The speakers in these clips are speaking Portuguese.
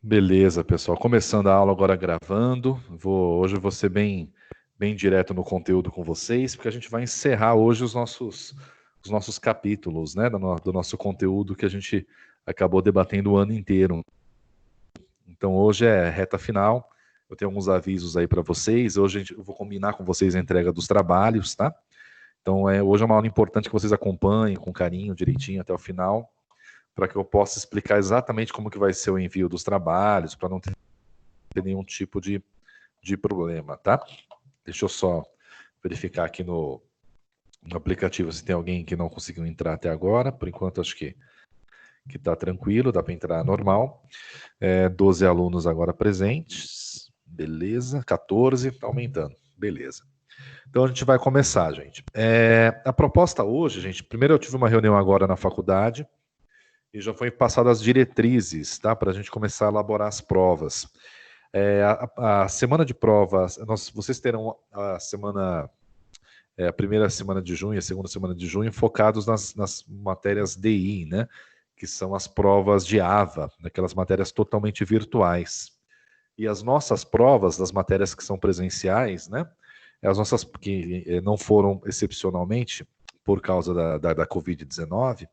Beleza, pessoal. Começando a aula agora gravando. Hoje eu vou ser bem direto no conteúdo com vocês, porque a gente vai encerrar hoje os nossos capítulos, né, do nosso conteúdo que a gente acabou debatendo o ano inteiro. Então hoje é reta final. Eu tenho alguns avisos aí para vocês. Hoje eu vou combinar com vocês a entrega dos trabalhos, tá? Então hoje é uma aula importante que vocês acompanhem com carinho, direitinho até o final, para que eu possa explicar exatamente como que vai ser o envio dos trabalhos, para não ter nenhum tipo de problema, tá? Deixa eu só verificar aqui no aplicativo se tem alguém que não conseguiu entrar até agora. Por enquanto, acho que está tranquilo, dá para entrar normal. 12 alunos agora presentes, beleza. 14, está aumentando, beleza. Então a gente vai começar, gente. A proposta hoje, gente, primeiro eu tive uma reunião agora na faculdade e já foi passado as diretrizes, tá? Para a gente começar a elaborar as provas. A semana de provas, vocês terão a primeira semana de junho e a segunda semana de junho focados nas matérias DI, né? Que são as provas de AVA, aquelas matérias totalmente virtuais. E as nossas provas, das matérias que são presenciais, né? As nossas que não foram excepcionalmente por causa da Covid-19,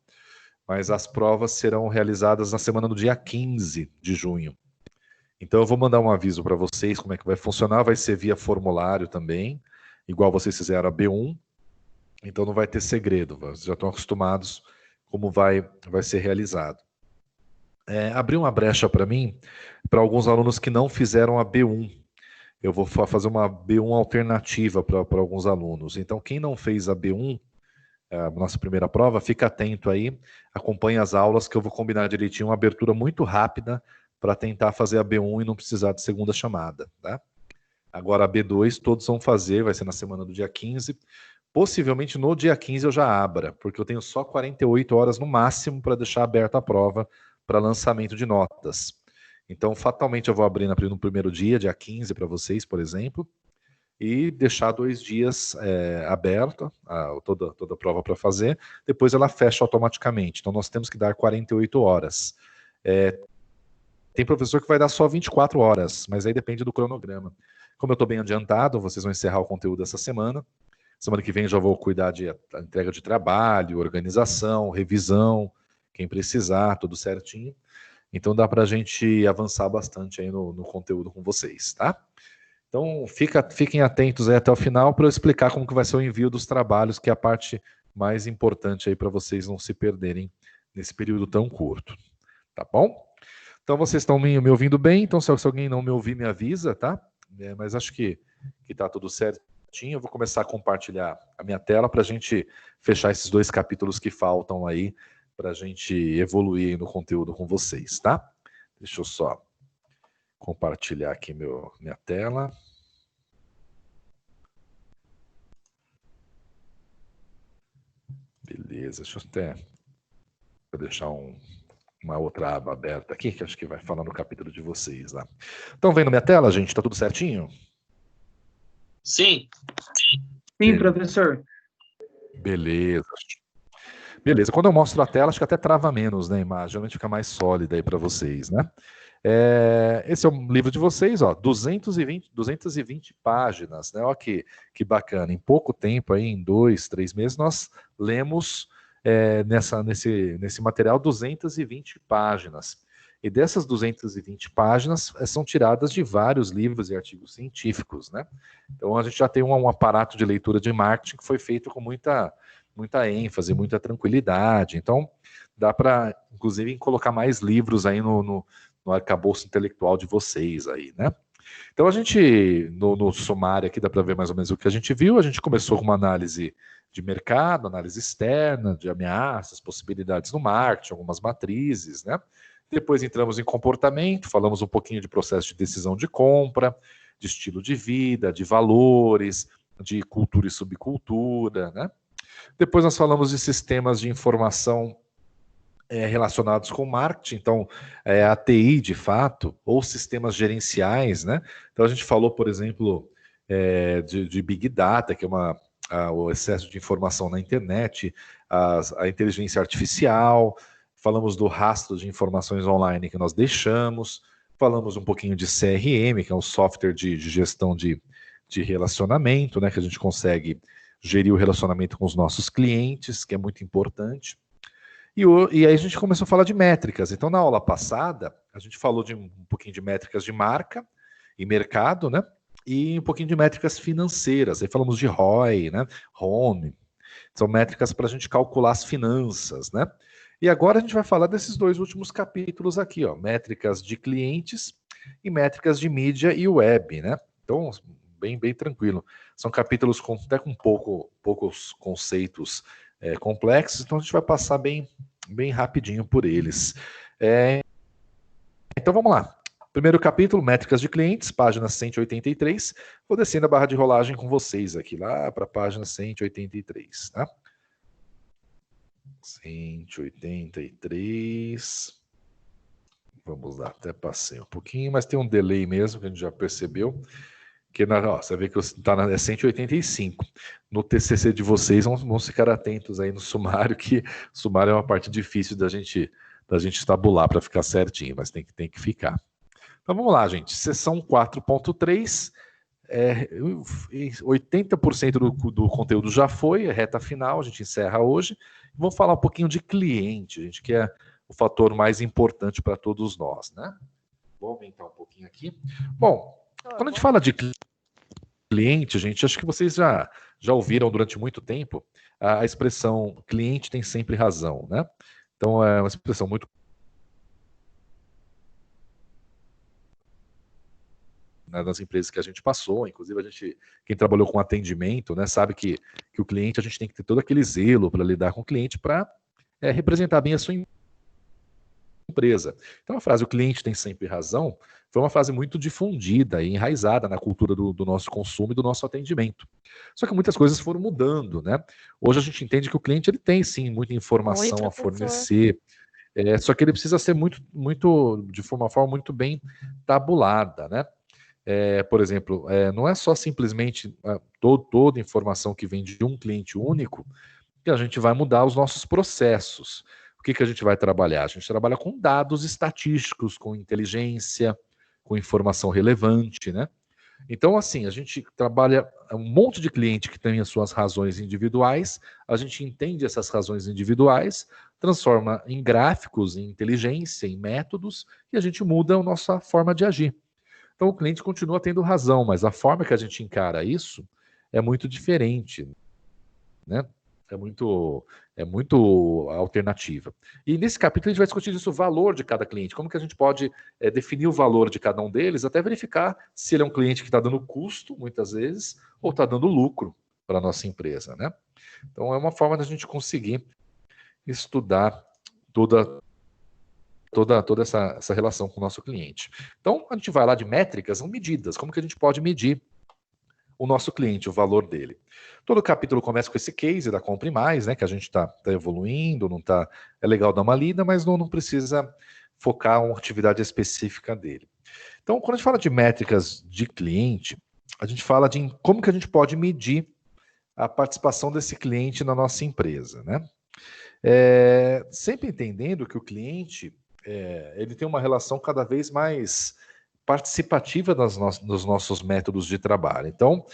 mas as provas serão realizadas na semana do dia 15 de junho. Então eu vou mandar um aviso para vocês como é que vai funcionar, vai ser via formulário também, igual vocês fizeram a B1, então não vai ter segredo, vocês já estão acostumados como vai ser realizado. Abriu uma brecha para mim, para alguns alunos que não fizeram a B1. Eu vou fazer uma B1 alternativa para alguns alunos. Então quem não fez a B1, a nossa primeira prova, fica atento aí, acompanhe as aulas que eu vou combinar direitinho, uma abertura muito rápida para tentar fazer a B1 e não precisar de segunda chamada, tá? Agora a B2 todos vão fazer, vai ser na semana do dia 15. Possivelmente no dia 15 eu já abra, porque eu tenho só 48 horas no máximo para deixar aberta a prova para lançamento de notas. Então, fatalmente eu vou abrir no primeiro dia 15 para vocês, por exemplo, e deixar 2 dias aberta, toda a prova para fazer, depois ela fecha automaticamente. Então nós temos que dar 48 horas. Tem professor que vai dar só 24 horas, mas aí depende do cronograma. Como eu estou bem adiantado, vocês vão encerrar o conteúdo essa semana. Semana que vem já vou cuidar de entrega de trabalho, organização, revisão, quem precisar, tudo certinho. Então dá para a gente avançar bastante aí no conteúdo com vocês, tá? Então fiquem atentos aí até o final para eu explicar como que vai ser o envio dos trabalhos, que é a parte mais importante aí para vocês não se perderem nesse período tão curto, tá bom? Então vocês estão me ouvindo bem, então se alguém não me ouvir me avisa, tá? Mas acho que tá tudo certinho. Eu vou começar a compartilhar a minha tela para a gente fechar esses 2 capítulos que faltam aí, para a gente evoluir no conteúdo com vocês, tá? Deixa eu só compartilhar aqui minha tela. Beleza, deixa eu até deixar uma outra aba aberta aqui, que acho que vai falar no capítulo de vocês lá. Estão vendo minha tela, gente? Tá tudo certinho? Sim. Sim, professor. Beleza. Beleza, quando eu mostro a tela, acho que até trava menos, né, a imagem, geralmente fica mais sólida aí para vocês, né? Esse é o livro de vocês, ó, 220 páginas, né? Ó que bacana. Em pouco tempo, aí, em 2, 3 meses, nós lemos nesse material 220 páginas. E dessas 220 páginas são tiradas de vários livros e artigos científicos, né? Então a gente já tem um aparato de leitura de marketing que foi feito com muita ênfase, muita tranquilidade. Então dá para, inclusive, colocar mais livros aí no arcabouço intelectual de vocês aí, né? Então a gente, no sumário aqui, dá para ver mais ou menos o que a gente viu. A gente começou com uma análise de mercado, análise externa, de ameaças, possibilidades no marketing, algumas matrizes, né? Depois entramos em comportamento, falamos um pouquinho de processo de decisão de compra, de estilo de vida, de valores, de cultura e subcultura, né? Depois nós falamos de sistemas de informação relacionados com marketing, então a TI de fato, ou sistemas gerenciais, né? Então a gente falou, por exemplo, de Big Data, que é o excesso de informação na internet, a inteligência artificial, falamos do rastro de informações online que nós deixamos, Falamos um pouquinho de CRM, que é um software de gestão de relacionamento, né, que a gente consegue gerir o relacionamento com os nossos clientes, que é muito importante. E aí a gente começou a falar de métricas. Então, na aula passada, a gente falou de um pouquinho de métricas de marca e mercado, né? E um pouquinho de métricas financeiras. Aí falamos de ROI, né? ROME. São métricas para a gente calcular as finanças, né? E agora a gente vai falar desses dois últimos capítulos aqui, ó, métricas de clientes e métricas de mídia e web, né? Então, bem tranquilo. São capítulos até com poucos conceitos complexos, então a gente vai passar bem rapidinho por eles. Então vamos lá. Primeiro capítulo, métricas de clientes, página 183. Vou descendo a barra de rolagem com vocês aqui, lá para a página 183, tá? 183. Vamos lá, até passei um pouquinho, mas tem um delay mesmo, que a gente já percebeu. Que você vê que está na 185. No TCC de vocês, vamos ficar atentos aí no sumário, que o sumário é uma parte difícil da gente tabular para ficar certinho, mas tem que ficar. Então vamos lá, gente. Seção 4.3, 80% do conteúdo já foi, é reta final, a gente encerra hoje. Vamos falar um pouquinho de cliente, gente, que é o fator mais importante para todos nós, né? Vou aumentar um pouquinho aqui. Bom, quando a gente fala de cliente, gente, acho que vocês já ouviram durante muito tempo a expressão cliente tem sempre razão, né? Então é uma expressão muito nas empresas que a gente passou, inclusive quem trabalhou com atendimento, né, sabe que o cliente, a gente tem que ter todo aquele zelo para lidar com o cliente para representar bem a sua empresa. Então a frase, o cliente tem sempre razão, foi uma frase muito difundida e enraizada na cultura do nosso consumo e do nosso atendimento. Só que muitas coisas foram mudando, né? Hoje a gente entende que o cliente ele tem sim muita informação a fornecer, só que ele precisa ser de uma forma muito bem tabulada, né? Por exemplo, não é só simplesmente toda informação que vem de um cliente único que a gente vai mudar os nossos processos. O que a gente vai trabalhar? A gente trabalha com dados estatísticos, com inteligência, com informação relevante, né? Então, assim, a gente trabalha um monte de cliente que tem as suas razões individuais, a gente entende essas razões individuais, transforma em gráficos, em inteligência, em métodos, e a gente muda a nossa forma de agir. Então, o cliente continua tendo razão, mas a forma que a gente encara isso é muito diferente, né? É muito alternativa. E nesse capítulo a gente vai discutir isso, o valor de cada cliente, como que a gente pode definir o valor de cada um deles, até verificar se ele é um cliente que está dando custo, muitas vezes, ou está dando lucro para a nossa empresa, né? Então é uma forma da gente conseguir estudar toda essa relação com o nosso cliente. Então a gente vai lá de métricas, são medidas, como que a gente pode medir o nosso cliente, o valor dele. Todo capítulo começa com esse case da Compre Mais, né, que a gente está evoluindo, é legal dar uma lida, mas não precisa focar uma atividade específica dele. Então, quando a gente fala de métricas de cliente, a gente fala de como que a gente pode medir a participação desse cliente na nossa empresa, né? Sempre entendendo que o cliente ele tem uma relação cada vez mais participativa dos nossos métodos de trabalho. Então,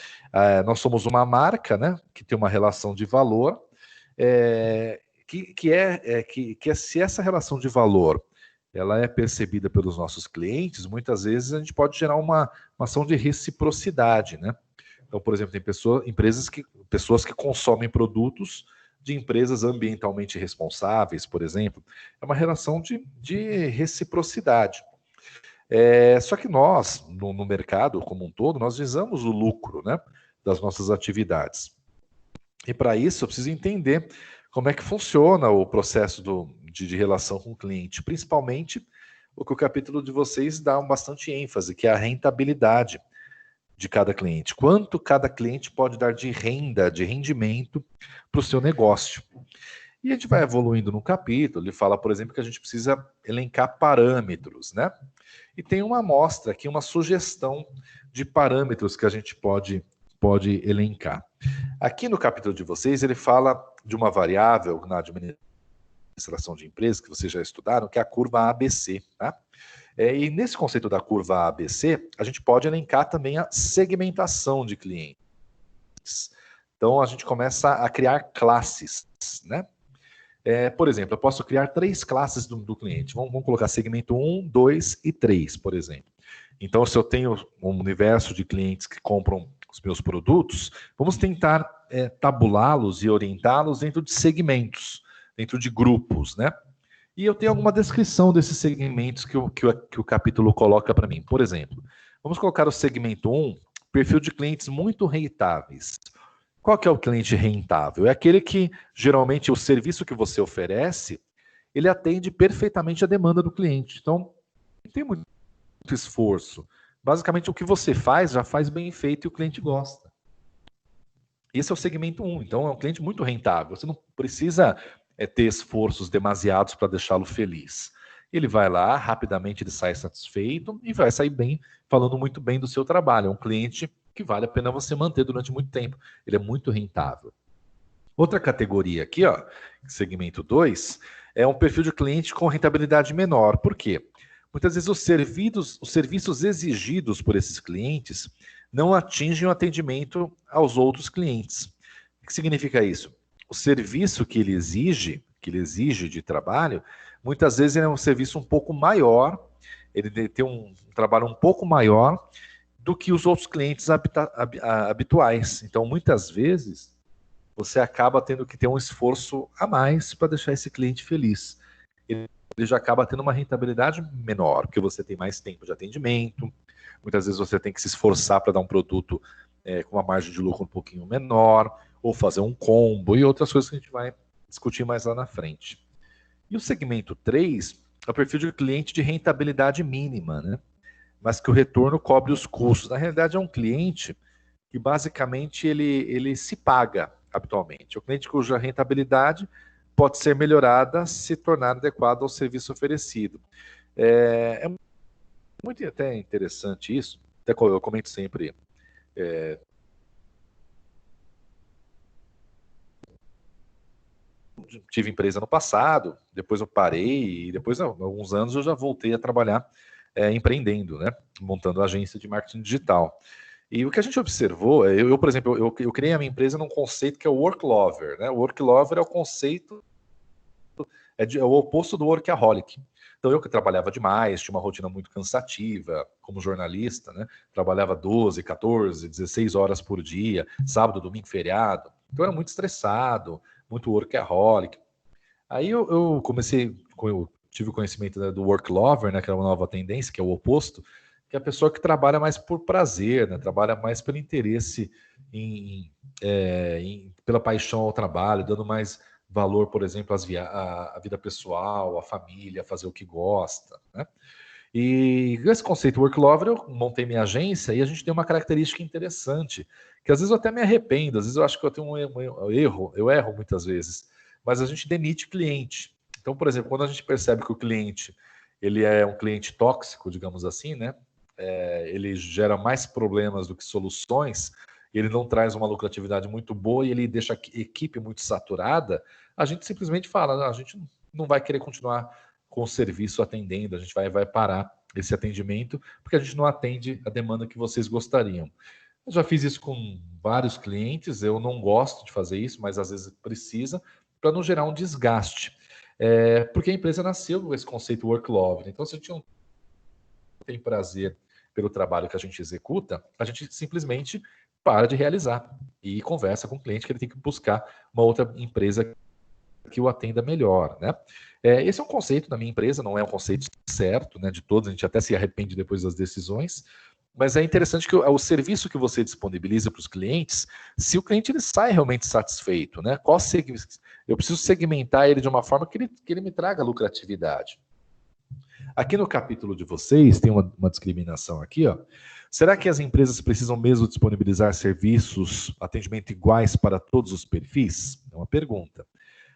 nós somos uma marca, né, que tem uma relação de valor, se essa relação de valor ela é percebida pelos nossos clientes, muitas vezes a gente pode gerar uma ação de reciprocidade, né? Então, por exemplo, tem pessoas que consomem produtos de empresas ambientalmente responsáveis, por exemplo. É uma relação de reciprocidade. Só que nós, no mercado como um todo, nós visamos o lucro, né, das nossas atividades. E para isso eu preciso entender como é que funciona o processo de relação com o cliente, principalmente o que o capítulo de vocês dá bastante ênfase, que é a rentabilidade de cada cliente. Quanto cada cliente pode dar de renda, de rendimento para o seu negócio. E a gente vai evoluindo no capítulo, ele fala, por exemplo, que a gente precisa elencar parâmetros, né? E tem uma amostra aqui, uma sugestão de parâmetros que a gente pode elencar. Aqui no capítulo de vocês, ele fala de uma variável na administração de empresas, que vocês já estudaram, que é a curva ABC, tá? E nesse conceito da curva ABC, a gente pode elencar também a segmentação de clientes. Então, a gente começa a criar classes, né? Por exemplo, eu posso criar 3 classes do cliente. Vamos colocar segmento 1, 2 e 3, por exemplo. Então, se eu tenho um universo de clientes que compram os meus produtos, vamos tentar tabulá-los e orientá-los dentro de segmentos, dentro de grupos, né? E eu tenho alguma descrição desses segmentos que o capítulo coloca para mim. Por exemplo, vamos colocar o segmento 1, perfil de clientes muito rentáveis. Qual que é o cliente rentável? É aquele que, geralmente, o serviço que você oferece, ele atende perfeitamente a demanda do cliente. Então, não tem muito esforço. Basicamente, o que você faz, já faz bem feito e o cliente gosta. Esse é o segmento 1. Então, é um cliente muito rentável. Você não precisa ter esforços demasiados para deixá-lo feliz. Ele vai lá, rapidamente ele sai satisfeito e vai sair bem, falando muito bem do seu trabalho. É um cliente que vale a pena você manter durante muito tempo. Ele é muito rentável. Outra categoria aqui, ó, segmento 2, é um perfil de cliente com rentabilidade menor. Por quê? Muitas vezes os serviços exigidos por esses clientes não atingem o atendimento aos outros clientes. O que significa isso? O serviço que ele exige de trabalho, muitas vezes é um serviço um pouco maior, ele tem um trabalho um pouco maior do que os outros clientes habituais. Então, muitas vezes, você acaba tendo que ter um esforço a mais para deixar esse cliente feliz. Ele já acaba tendo uma rentabilidade menor, porque você tem mais tempo de atendimento, muitas vezes você tem que se esforçar para dar um produto com uma margem de lucro um pouquinho menor, ou fazer um combo e outras coisas que a gente vai discutir mais lá na frente. E o segmento 3 é o perfil de cliente de rentabilidade mínima, né? Mas que o retorno cobre os custos. Na realidade, é um cliente que basicamente ele se paga habitualmente. É o cliente cuja rentabilidade pode ser melhorada se tornar adequado ao serviço oferecido. É muito até interessante isso, até eu comento sempre. Tive empresa no passado, depois eu parei e depois, alguns anos, eu já voltei a trabalhar empreendendo, né? Montando agência de marketing digital. E o que a gente observou, por exemplo, eu criei a minha empresa num conceito que é o work lover, né? O work lover é o conceito, é o oposto do workaholic. Então, eu que trabalhava demais, tinha uma rotina muito cansativa, como jornalista, né? Trabalhava 12, 14, 16 horas por dia, sábado, domingo, feriado. Então, eu era muito estressado, muito workaholic. Aí eu tive o conhecimento, né, do work lover, né, que é uma nova tendência, que é o oposto, que é a pessoa que trabalha mais por prazer, né, trabalha mais pelo interesse, pela paixão ao trabalho, dando mais valor, por exemplo, à vida pessoal, à família, fazer o que gosta, né? E esse conceito work lover, eu montei minha agência e a gente tem uma característica interessante, que às vezes eu até me arrependo, às vezes eu acho que eu tenho um erro, eu erro muitas vezes, mas a gente demite cliente. Então, por exemplo, quando a gente percebe que o cliente ele é um cliente tóxico, digamos assim, né? Ele gera mais problemas do que soluções, ele não traz uma lucratividade muito boa e ele deixa a equipe muito saturada, a gente simplesmente fala, não, a gente não vai querer continuar com o serviço atendendo, a gente vai parar esse atendimento, porque a gente não atende a demanda que vocês gostariam. Eu já fiz isso com vários clientes, eu não gosto de fazer isso, mas às vezes precisa, para não gerar um desgaste. Porque a empresa nasceu com esse conceito work lover. Então, se a gente não tem prazer pelo trabalho que a gente executa, a gente simplesmente para de realizar e conversa com o cliente que ele tem que buscar uma outra empresa que o atenda melhor, né? Esse é um conceito da minha empresa, não é um conceito certo, né, de todos, a gente até se arrepende depois das decisões, mas é interessante que o serviço que você disponibiliza para os clientes, se o cliente ele sai realmente satisfeito, né? Eu preciso segmentar ele de uma forma que ele me traga lucratividade. Aqui no capítulo de vocês, tem uma discriminação aqui, ó. Será que as empresas precisam mesmo disponibilizar serviços, atendimento iguais para todos os perfis? É uma pergunta.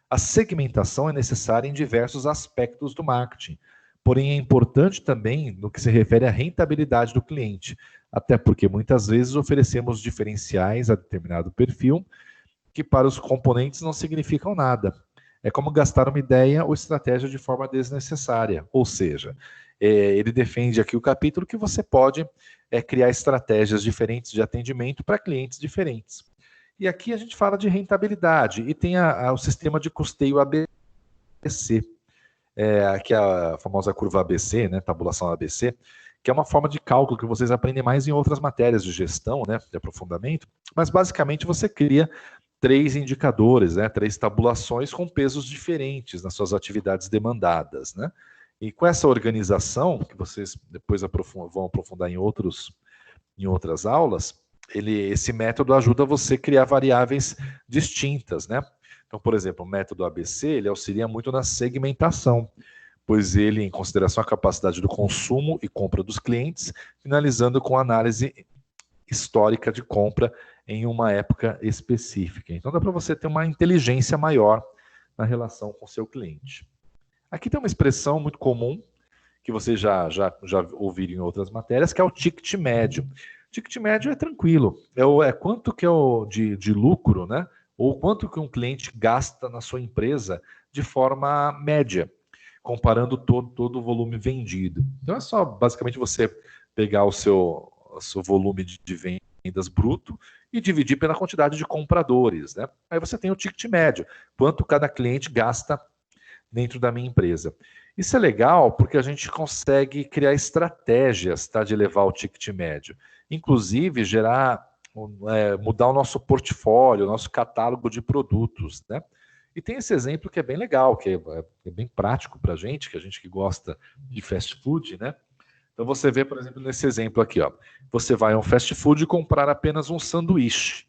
A segmentação é necessária em diversos aspectos do marketing, porém é importante também no que se refere à rentabilidade do cliente, até porque muitas vezes oferecemos diferenciais a determinado perfil que para os componentes não significam nada. é como gastar uma ideia ou estratégia de forma desnecessária. Ou seja, ele defende aqui o capítulo que você pode criar estratégias diferentes de atendimento para clientes diferentes. E aqui a gente fala de rentabilidade e tem o sistema de custeio ABC, que é a famosa curva ABC, né, tabulação ABC, que é uma forma de cálculo que vocês aprendem mais em outras matérias de gestão, né, de aprofundamento, mas basicamente você cria 3 indicadores, né, 3 tabulações com pesos diferentes nas suas atividades demandadas, né? E com essa organização, que vocês depois vão aprofundar em outras aulas, esse método ajuda você a criar variáveis distintas, né? Então, por exemplo, o método ABC, ele auxilia muito na segmentação, pois ele, em consideração a capacidade do consumo e compra dos clientes, finalizando com análise histórica de compra em uma época específica. Então, dá para você ter uma inteligência maior na relação com o seu cliente. Aqui tem uma expressão muito comum, que vocês já ouviram em outras matérias, que é o ticket médio. Ticket médio é tranquilo, é quanto que é de lucro, né? Ou quanto que um cliente gasta na sua empresa de forma média, comparando todo o volume vendido. Então é só basicamente você pegar o seu volume de vendas bruto e dividir pela quantidade de compradores, né? Aí você tem o ticket médio, quanto cada cliente gasta dentro da minha empresa. Isso é legal porque a gente consegue criar estratégias, tá, de elevar o ticket médio. Inclusive, mudar o nosso portfólio, o nosso catálogo de produtos, né? E tem esse exemplo que é bem legal, que é bem prático para a gente que gosta de fast food, né? Então você vê, por exemplo, nesse exemplo aqui, ó, você vai a um fast food comprar apenas um sanduíche.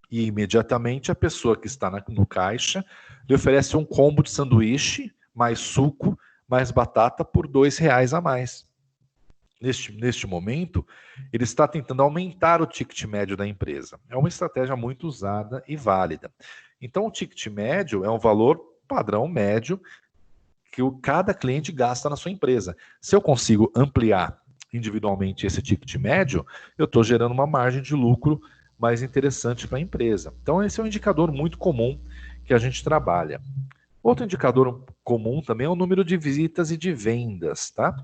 E imediatamente a pessoa que está no caixa lhe oferece um combo de sanduíche, mais suco, mais batata por R$2 a mais. Neste momento, ele está tentando aumentar o ticket médio da empresa. É uma estratégia muito usada e válida. Então, o ticket médio é um valor padrão médio que cada cliente gasta na sua empresa. Se eu consigo ampliar individualmente esse ticket médio, eu estou gerando uma margem de lucro mais interessante para a empresa. Então, esse é um indicador muito comum que a gente trabalha. Outro indicador comum também é o número de visitas e de vendas, tá?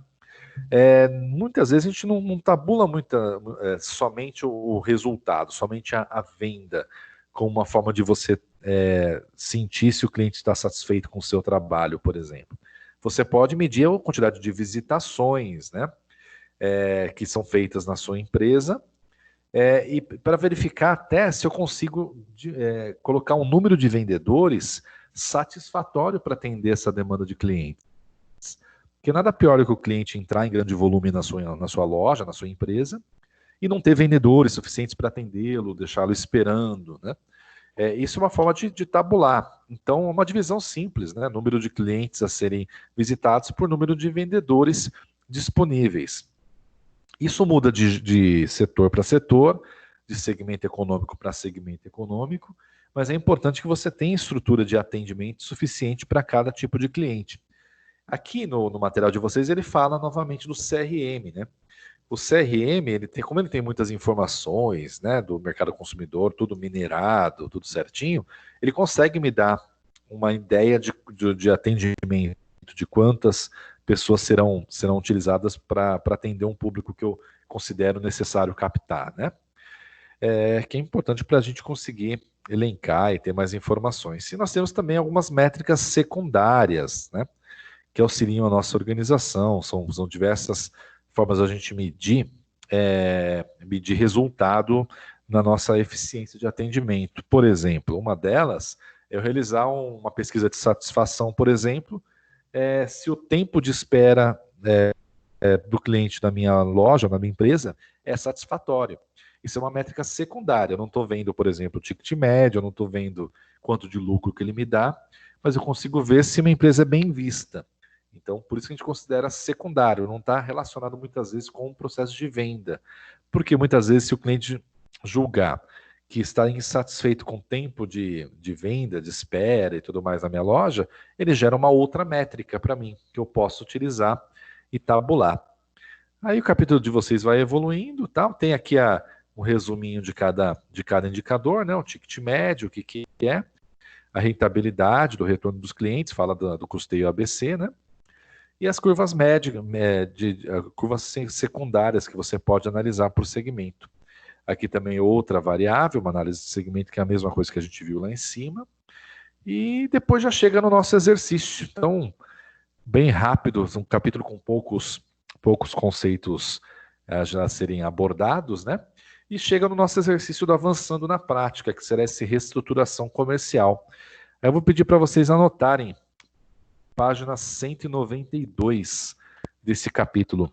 Muitas vezes a gente não tabula somente o resultado, somente a venda, como uma forma de você sentir se o cliente está satisfeito com o seu trabalho, por exemplo. Você pode medir a quantidade de visitações, né, que são feitas na sua empresa, e para verificar até se eu consigo colocar um número de vendedores satisfatório para atender essa demanda de clientes. Porque nada pior do que o cliente entrar em grande volume na sua loja, na sua empresa, e não ter vendedores suficientes para atendê-lo, deixá-lo esperando, né? Isso é uma forma de tabular. Então, é uma divisão simples, né? Número de clientes a serem visitados por número de vendedores disponíveis. Isso muda de setor para setor, de segmento econômico para segmento econômico, mas é importante que você tenha estrutura de atendimento suficiente para cada tipo de cliente. Aqui no material de vocês ele fala novamente do CRM, né? O CRM, como ele tem muitas informações, né, do mercado consumidor, tudo minerado, tudo certinho, ele consegue me dar uma ideia de atendimento, de quantas pessoas serão utilizadas para atender um público que eu considero necessário captar, né? Que é importante para a gente conseguir elencar e ter mais informações. E nós temos também algumas métricas secundárias, né, que auxiliam a nossa organização, são diversas formas de a gente medir resultado na nossa eficiência de atendimento. Por exemplo, uma delas é eu realizar uma pesquisa de satisfação, por exemplo, se o tempo de espera do cliente da minha loja, da minha empresa, é satisfatório. Isso é uma métrica secundária. Eu não estou vendo, por exemplo, o ticket médio, eu não estou vendo quanto de lucro que ele me dá, mas eu consigo ver se uma empresa é bem vista. Então, por isso que a gente considera secundário, não está relacionado muitas vezes com o processo de venda. Porque muitas vezes, se o cliente julgar que está insatisfeito com o tempo de venda, de espera e tudo mais na minha loja, ele gera uma outra métrica para mim, que eu posso utilizar e tabular. Aí o capítulo de vocês vai evoluindo, tal. Tem aqui um resuminho de cada indicador, né? O ticket médio, o que é. a rentabilidade do retorno dos clientes, fala do custeio ABC, né? E as curvas médias, curvas secundárias que você pode analisar por segmento. Aqui também outra variável, uma análise de segmento, que é a mesma coisa que a gente viu lá em cima. E depois já chega no nosso exercício. Então, bem rápido, um capítulo com poucos conceitos já serem abordados, né? E chega no nosso exercício do avançando na prática, que será essa reestruturação comercial. Aí eu vou pedir para vocês anotarem página 192 desse capítulo,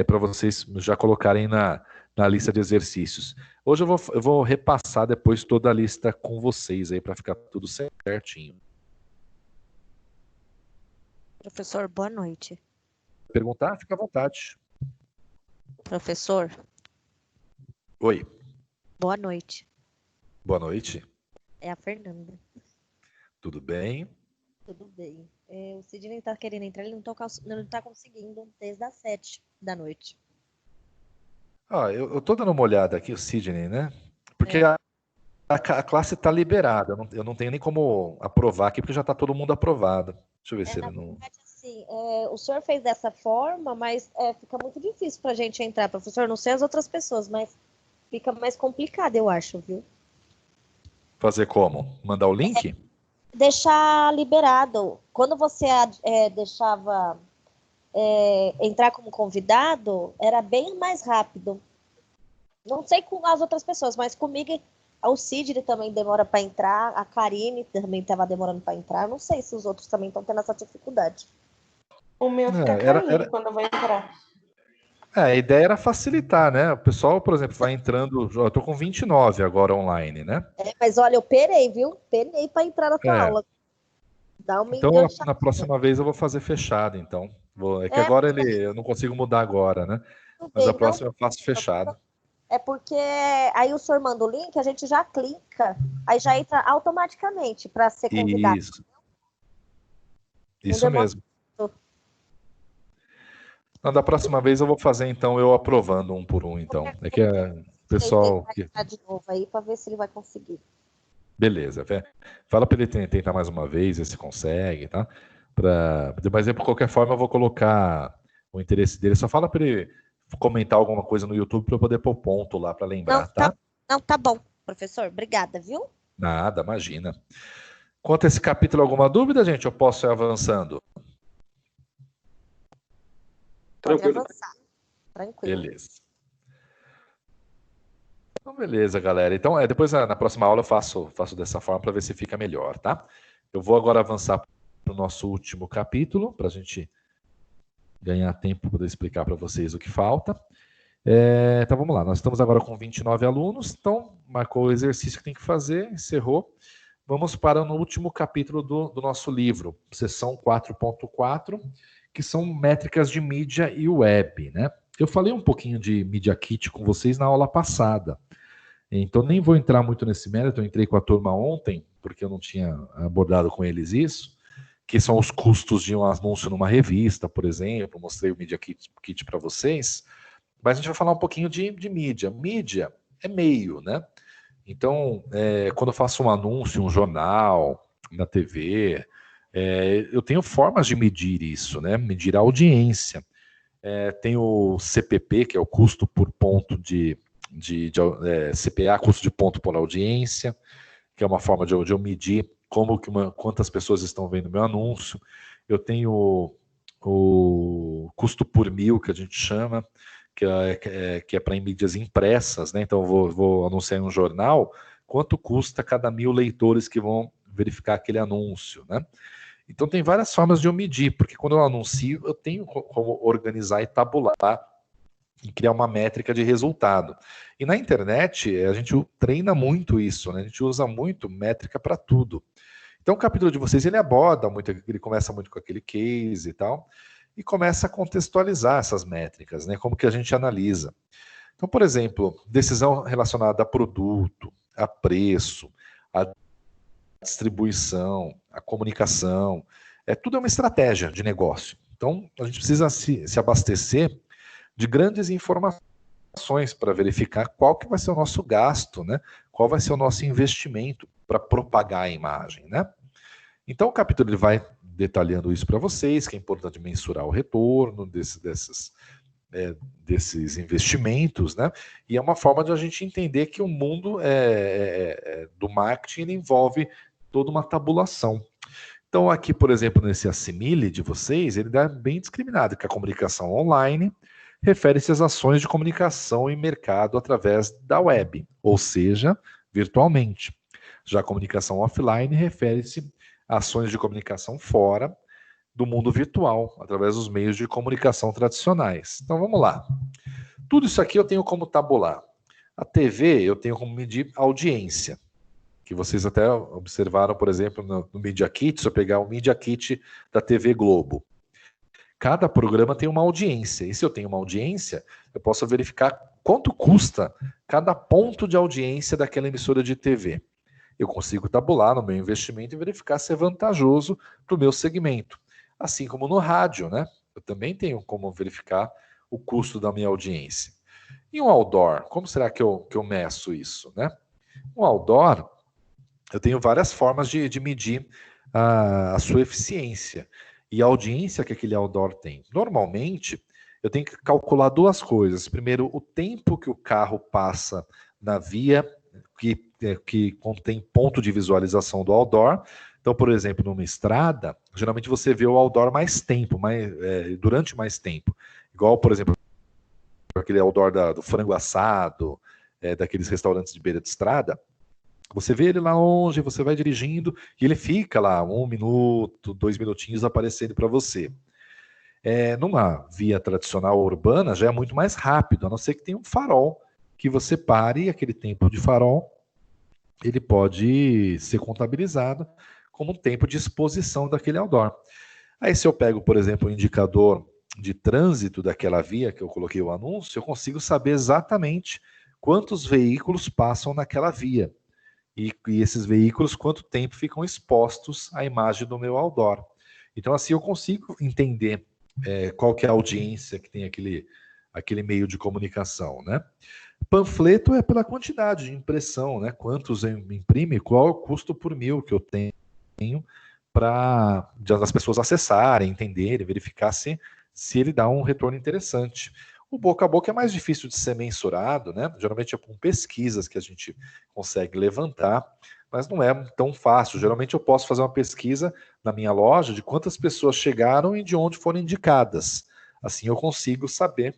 para vocês já colocarem na lista de exercícios. Hoje eu vou repassar depois toda a lista com vocês aí, para ficar tudo certinho. Professor, boa noite. Perguntar? Fica à vontade. Professor, Oi. boa noite. Boa noite. É a Fernanda. Tudo bem? Tudo bem. O Sidney tá querendo entrar, ele não tá conseguindo desde as 7 da noite. Eu tô dando uma olhada aqui, o Sidney, né? Porque a classe está liberada. Eu não tenho nem como aprovar aqui, porque já está todo mundo aprovado. Deixa eu ver se ele não... Verdade, assim, o senhor fez dessa forma, mas fica muito difícil pra gente entrar, professor. Não sei as outras pessoas, mas fica mais complicado, eu acho, viu? Fazer como? Mandar o link? Deixar liberado. Quando você deixava entrar como convidado, era bem mais rápido. Não sei com as outras pessoas, mas comigo, o Sidney também demora para entrar, a Karine também estava demorando para entrar. Não sei se os outros também estão tendo essa dificuldade. O meu fica caindo quando eu vou entrar. A ideia era facilitar, né? O pessoal, por exemplo, vai entrando... Eu tô com 29 agora online, né? Mas olha, eu penei, viu? Penei para entrar na tua aula. Dá uma então, enganchada. na próxima vez eu vou fazer fechado, então. É que agora eu não consigo mudar agora, né? Mas a próxima eu faço fechado. É porque aí o senhor manda o link, a gente já clica, aí já entra automaticamente para ser convidado. Isso mesmo. Não, da próxima vez eu vou fazer, então, eu aprovando um por um, então. É que o pessoal... Vai de novo aí para ver se ele vai conseguir. Beleza. Fala para ele tentar mais uma vez, ver se consegue, tá? Mas, de qualquer forma, eu vou colocar o interesse dele. Só fala para ele comentar alguma coisa no YouTube para eu poder pôr ponto lá para lembrar, tá? Não, tá bom, professor. Obrigada, viu? Nada, imagina. Quanto a esse capítulo, alguma dúvida, gente? Eu posso ir avançando? Pode avançar. Tranquilo. Beleza. Então, beleza, galera. Então, depois na próxima aula eu faço dessa forma para ver se fica melhor, tá? Eu vou agora avançar para o nosso último capítulo, para a gente ganhar tempo para poder explicar para vocês o que falta. Então, vamos lá. Nós estamos agora com 29 alunos, então, marcou o exercício que tem que fazer, encerrou. Vamos para o último capítulo do nosso livro, seção 4.4, que são métricas de mídia e web, né? Eu falei um pouquinho de Media Kit com vocês na aula passada, então nem vou entrar muito nesse mérito. Eu entrei com a turma ontem, porque eu não tinha abordado com eles isso, que são os custos de um anúncio numa revista, por exemplo. Mostrei o Media Kit para vocês, mas a gente vai falar um pouquinho de mídia. Mídia é meio, né? Então, quando eu faço um anúncio, um jornal, na TV, eu tenho formas de medir isso, né? Medir a audiência. Tem o CPP, que é o custo por ponto CPA, custo de ponto por audiência, que é uma forma de eu medir quantas pessoas estão vendo meu anúncio. Eu tenho o custo por mil, que a gente chama, que é para mídias impressas, né? Então eu vou anunciar em um jornal, quanto custa cada 1.000 leitores que vão verificar aquele anúncio, né? Então tem várias formas de eu medir, porque quando eu anuncio, eu tenho como organizar e tabular e criar uma métrica de resultado. E na internet, a gente treina muito isso, né? A gente usa muito métrica para tudo. Então o capítulo de vocês, ele aborda muito, ele começa muito com aquele case e tal, e começa a contextualizar essas métricas, né? Como que a gente analisa. Então, por exemplo, decisão relacionada a produto, a preço, a distribuição, a comunicação, tudo é uma estratégia de negócio. Então, a gente precisa se abastecer de grandes informações para verificar qual que vai ser o nosso gasto, né? Qual vai ser o nosso investimento para propagar a imagem, né? Então o capítulo ele vai detalhando isso para vocês, que é importante mensurar o retorno desses investimentos, né? E é uma forma de a gente entender que o mundo do marketing ele envolve toda uma tabulação. Então aqui, por exemplo, nesse assimile de vocês, ele dá bem discriminado que a comunicação online refere-se às ações de comunicação em mercado através da web, ou seja, virtualmente. Já a comunicação offline refere-se a ações de comunicação fora do mundo virtual, através dos meios de comunicação tradicionais. Então vamos lá. Tudo isso aqui eu tenho como tabular. A TV eu tenho como medir audiência, que vocês até observaram, por exemplo, no Media Kit, se eu pegar o Media Kit da TV Globo. Cada programa tem uma audiência, e se eu tenho uma audiência, eu posso verificar quanto custa cada ponto de audiência daquela emissora de TV. Eu consigo tabular no meu investimento e verificar se é vantajoso para o meu segmento. Assim como no rádio, né? Eu também tenho como verificar o custo da minha audiência. E um outdoor, como será que eu meço isso, né? Um outdoor, eu tenho várias formas de medir a sua eficiência e a audiência que aquele outdoor tem. Normalmente, eu tenho que calcular duas coisas. Primeiro, o tempo que o carro passa na via que contém ponto de visualização do outdoor. Então, por exemplo, numa estrada, geralmente você vê o outdoor mais tempo, durante mais tempo. Igual, por exemplo, aquele outdoor do frango assado, daqueles restaurantes de beira de estrada. Você vê ele lá longe, você vai dirigindo e ele fica lá 1 minuto, 2 minutinhos aparecendo para você. Numa via tradicional urbana já é muito mais rápido, a não ser que tenha um farol que você pare e aquele tempo de farol ele pode ser contabilizado como tempo de exposição daquele outdoor. Aí se eu pego, por exemplo, o indicador de trânsito daquela via que eu coloquei o anúncio, eu consigo saber exatamente quantos veículos passam naquela via. E esses veículos, quanto tempo ficam expostos à imagem do meu outdoor. Então, assim, eu consigo entender qual que é a audiência que tem aquele meio de comunicação, né? Panfleto é pela quantidade de impressão, né? Quantos imprime, qual é o custo por mil que eu tenho para as pessoas acessarem, entenderem, verificar se ele dá um retorno interessante. O boca a boca é mais difícil de ser mensurado, né? Geralmente é com pesquisas que a gente consegue levantar, mas não é tão fácil. Geralmente eu posso fazer uma pesquisa na minha loja de quantas pessoas chegaram e de onde foram indicadas. Assim eu consigo saber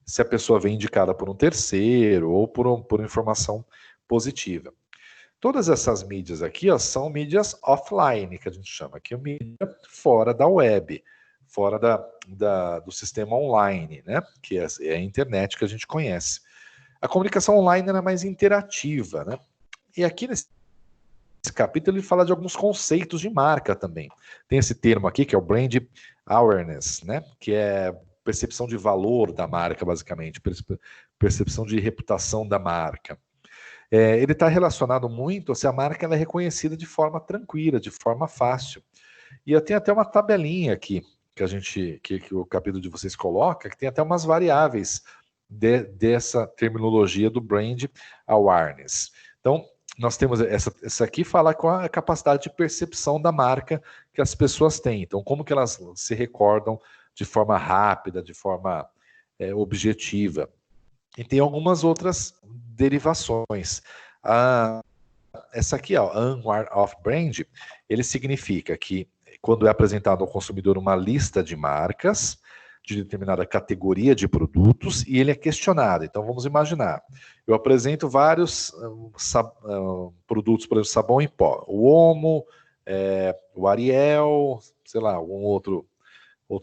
se a pessoa vem indicada por um terceiro ou por informação positiva. Todas essas mídias aqui são mídias offline, que a gente chama, que é mídia fora da web, fora do sistema online, né? Que é a internet que a gente conhece. A comunicação online é mais interativa, né? E aqui nesse capítulo ele fala de alguns conceitos de marca também. Tem esse termo aqui que é o brand awareness, né? Que é percepção de valor da marca, basicamente, percepção de reputação da marca. Ele está relacionado muito se a marca ela é reconhecida de forma tranquila, de forma fácil. E eu tenho até uma tabelinha aqui que o capítulo de vocês coloca, que tem até umas variáveis dessa terminologia do brand awareness. Então, nós temos essa aqui fala com a capacidade de percepção da marca que as pessoas têm. Então, como que elas se recordam de forma rápida, de forma objetiva. E tem algumas outras derivações. Essa aqui, Unaware of Brand, ele significa que quando é apresentado ao consumidor uma lista de marcas de determinada categoria de produtos e ele é questionado. Então vamos imaginar, eu apresento vários produtos, por exemplo, sabão em pó, o Omo, o Ariel, sei lá, algum outro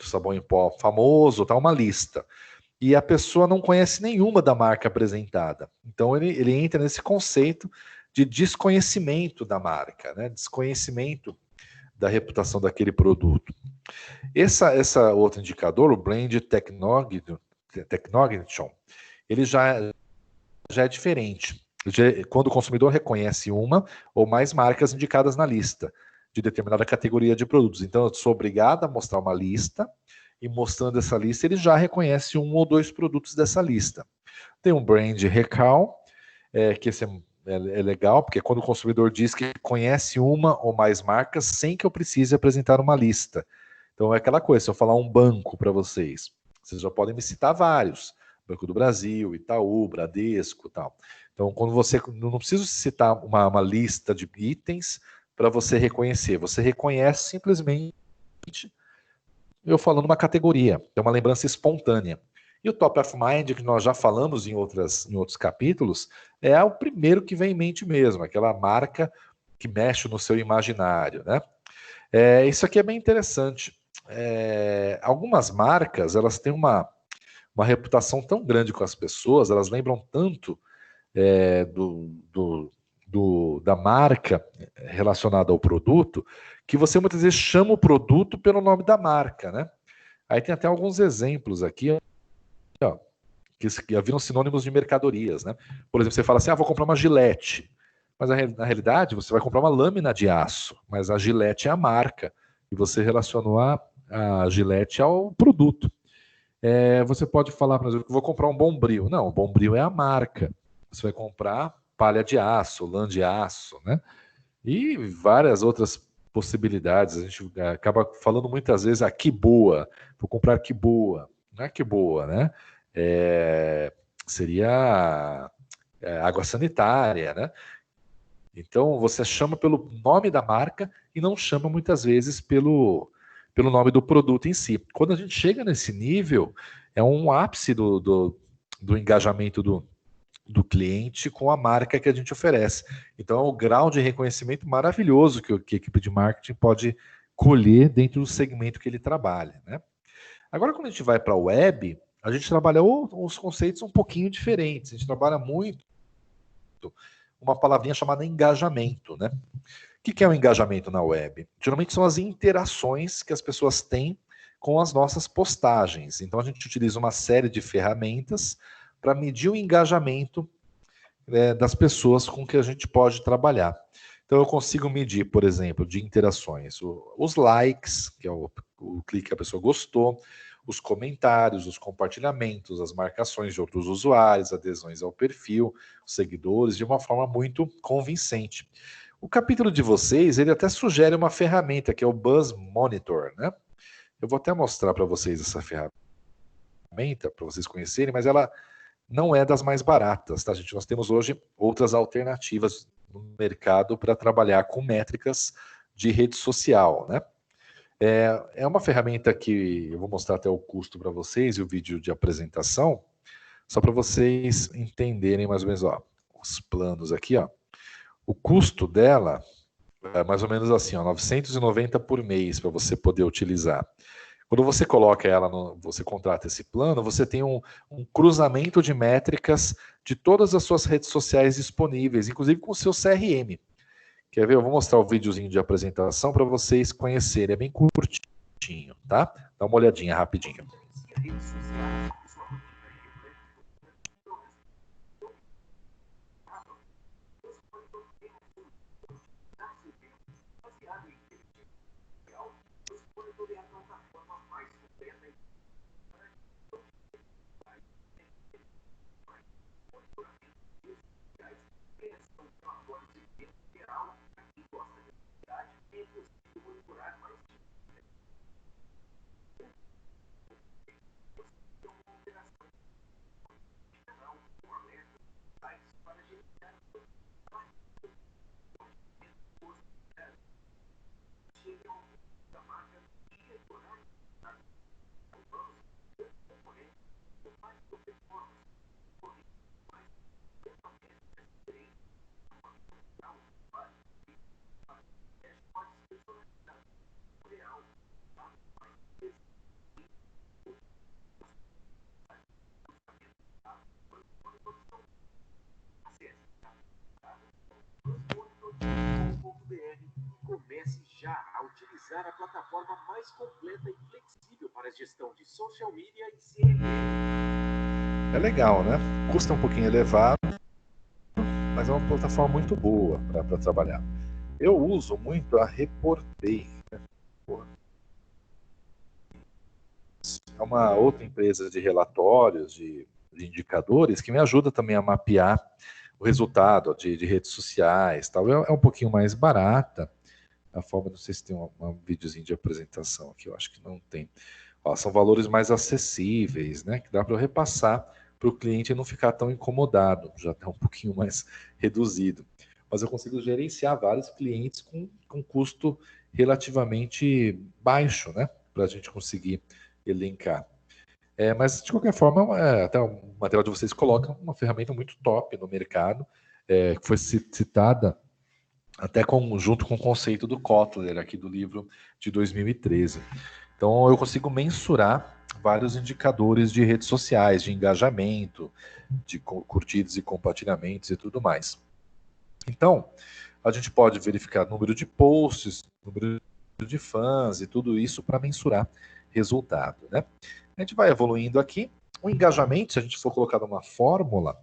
sabão em pó famoso, tá uma lista. E a pessoa não conhece nenhuma da marca apresentada. Então ele entra nesse conceito de desconhecimento da marca, né? Desconhecimento da reputação daquele produto. Essa outro indicador, o Brand Technognition, ele já é diferente. Quando o consumidor reconhece uma ou mais marcas indicadas na lista de determinada categoria de produtos. Então, eu sou obrigado a mostrar uma lista, e mostrando essa lista, ele já reconhece um ou dois produtos dessa lista. Tem um Brand Recall, que esse é legal, porque quando o consumidor diz que conhece uma ou mais marcas sem que eu precise apresentar uma lista. Então é aquela coisa, se eu falar um banco para vocês, vocês já podem me citar vários. Banco do Brasil, Itaú, Bradesco e tal. Então, quando você não precisa citar uma lista de itens para você reconhecer. Você reconhece simplesmente eu falando uma categoria. É uma lembrança espontânea. E o Top of Mind, que nós já falamos em outros capítulos, é o primeiro que vem em mente mesmo, aquela marca que mexe no seu imaginário, né? Isso aqui é bem interessante. Algumas marcas, elas têm uma reputação tão grande com as pessoas, elas lembram tanto da marca relacionada ao produto, que você muitas vezes chama o produto pelo nome da marca, né? Aí tem até alguns exemplos aqui, ó, que viram sinônimos de mercadorias, né? Por exemplo, você fala assim, vou comprar uma Gillette, mas na realidade você vai comprar uma lâmina de aço, mas a Gillette é a marca, e você relacionou a Gillette ao produto. Você pode falar, por exemplo, que vou comprar um Bombril. Não, o Bombril é a marca. Você vai comprar palha de aço, lã de aço, né? E várias outras possibilidades. A gente acaba falando muitas vezes que boa, vou comprar que boa. Não é que boa, né? Seria água sanitária, né? Então você chama pelo nome da marca e não chama muitas vezes pelo nome do produto em si. Quando a gente chega nesse nível, é um ápice do engajamento do cliente com a marca que a gente oferece. Então é um grau de reconhecimento maravilhoso que a equipe de marketing pode colher dentro do segmento que ele trabalha, né? Agora, quando a gente vai para a web, a gente trabalha os conceitos um pouquinho diferentes. A gente trabalha muito uma palavrinha chamada engajamento, né? O que é o engajamento na web? Geralmente são as interações que as pessoas têm com as nossas postagens. Então a gente utiliza uma série de ferramentas para medir o engajamento das pessoas com que a gente pode trabalhar. Então eu consigo medir, por exemplo, de interações, os likes, que é o clique que a pessoa gostou, os comentários, os compartilhamentos, as marcações de outros usuários, adesões ao perfil, os seguidores, de uma forma muito convincente. O capítulo de vocês, ele até sugere uma ferramenta, que é o Buzz Monitor, né? Eu vou até mostrar para vocês essa ferramenta, para vocês conhecerem, mas ela não é das mais baratas, tá, gente? Nós temos hoje outras alternativas no mercado para trabalhar com métricas de rede social, né? É uma ferramenta que eu vou mostrar até o custo para vocês e o vídeo de apresentação, só para vocês entenderem mais ou menos, ó, os planos aqui, ó. O custo dela é mais ou menos assim, ó, 990 por mês para você poder utilizar. Quando você coloca ela, você contrata esse plano, você tem um cruzamento de métricas de todas as suas redes sociais disponíveis, inclusive com o seu CRM. Quer ver? Eu vou mostrar o videozinho de apresentação para vocês conhecerem. É bem curtinho, tá? Dá uma olhadinha rapidinho. Comece já a utilizar a plataforma mais completa e flexível para a gestão de social media e CRM. É legal, né? Custa um pouquinho elevado, mas é uma plataforma muito boa para trabalhar. Eu uso muito a Reportei. É uma outra empresa de relatórios, de indicadores, que me ajuda também a mapear o resultado de redes sociais, tal, é um pouquinho mais barata. A forma, não sei se tem um videozinho de apresentação aqui, eu acho que não tem. Ó, são valores mais acessíveis, né? Que dá para eu repassar para o cliente não ficar tão incomodado, já está um pouquinho mais reduzido. Mas eu consigo gerenciar vários clientes com custo relativamente baixo, né? Para a gente conseguir elencar. Mas, de qualquer forma, até o material de vocês coloca uma ferramenta muito top no mercado, que foi citada até junto com o conceito do Kotler, aqui do livro de 2013. Então, eu consigo mensurar vários indicadores de redes sociais, de engajamento, de curtidas e compartilhamentos e tudo mais. Então, a gente pode verificar número de posts, número de fãs e tudo isso para mensurar resultado, né? A gente vai evoluindo aqui. O engajamento, se a gente for colocar numa fórmula,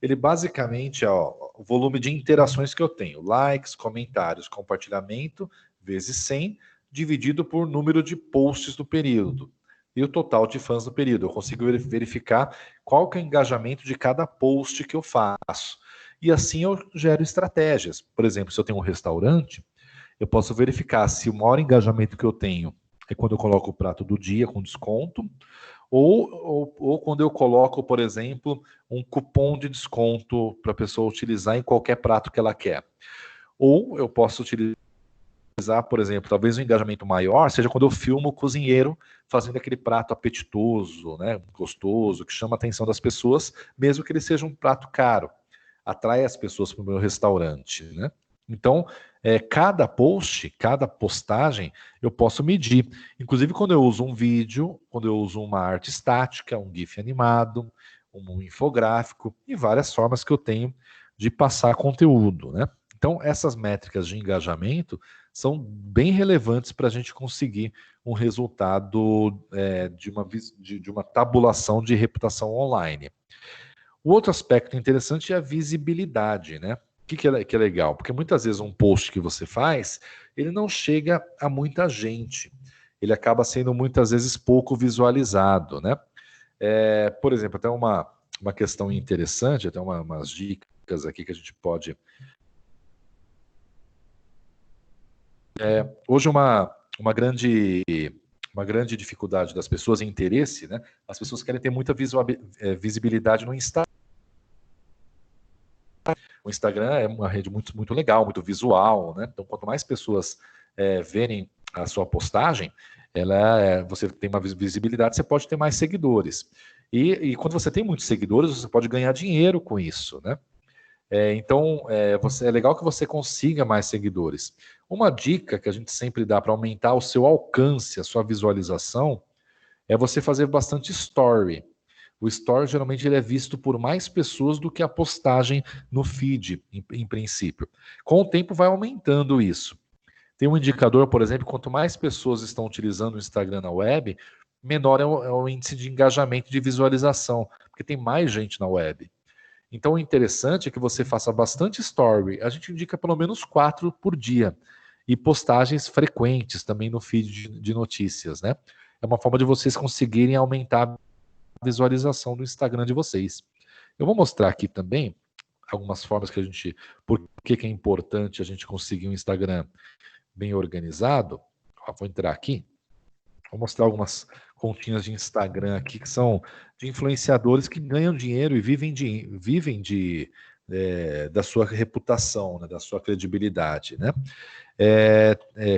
ele basicamente é o volume de interações que eu tenho. Likes, comentários, compartilhamento, vezes 100, dividido por número de posts do período. E o total de fãs do período. Eu consigo verificar qual que é o engajamento de cada post que eu faço. E assim eu gero estratégias. Por exemplo, se eu tenho um restaurante, eu posso verificar se o maior engajamento que eu tenho é quando eu coloco o prato do dia com desconto, ou quando eu coloco, por exemplo, um cupom de desconto para a pessoa utilizar em qualquer prato que ela quer. Ou eu posso utilizar, por exemplo, talvez um engajamento maior seja quando eu filmo o cozinheiro fazendo aquele prato apetitoso, né, gostoso, que chama a atenção das pessoas, mesmo que ele seja um prato caro. Atrai as pessoas para o meu restaurante, né? Então, cada post, cada postagem, eu posso medir. Inclusive, quando eu uso um vídeo, quando eu uso uma arte estática, um GIF animado, um infográfico, e várias formas que eu tenho de passar conteúdo, né? Então, essas métricas de engajamento são bem relevantes para a gente conseguir um resultado de uma tabulação de reputação online. O outro aspecto interessante é a visibilidade, né? O que é legal? Porque muitas vezes um post que você faz, ele não chega a muita gente. Ele acaba sendo muitas vezes pouco visualizado, né? Por exemplo, até uma questão interessante, até umas dicas aqui que a gente pode... Hoje uma grande dificuldade das pessoas, interesse, né? As pessoas querem ter muita visibilidade no Instagram. O Instagram é uma rede muito, muito legal, muito visual, né? Então, quanto mais pessoas verem a sua postagem, você tem uma visibilidade, você pode ter mais seguidores. E quando você tem muitos seguidores, você pode ganhar dinheiro com isso, né? Então, é legal que você consiga mais seguidores. Uma dica que a gente sempre dá para aumentar o seu alcance, a sua visualização, é você fazer bastante story. O story, geralmente, ele é visto por mais pessoas do que a postagem no feed, em princípio. Com o tempo, vai aumentando isso. Tem um indicador, por exemplo, quanto mais pessoas estão utilizando o Instagram na web, menor é o índice de engajamento e de visualização, porque tem mais gente na web. Então, o interessante é que você faça bastante story. A gente indica pelo menos 4 por dia. E postagens frequentes também no feed de notícias, né? É uma forma de vocês conseguirem aumentar visualização do Instagram de vocês. Eu vou mostrar aqui também algumas formas que por que é importante a gente conseguir um Instagram bem organizado. Vou entrar aqui, vou mostrar algumas continhas de Instagram aqui que são de influenciadores que ganham dinheiro e vivem da sua reputação, né, da sua credibilidade, né?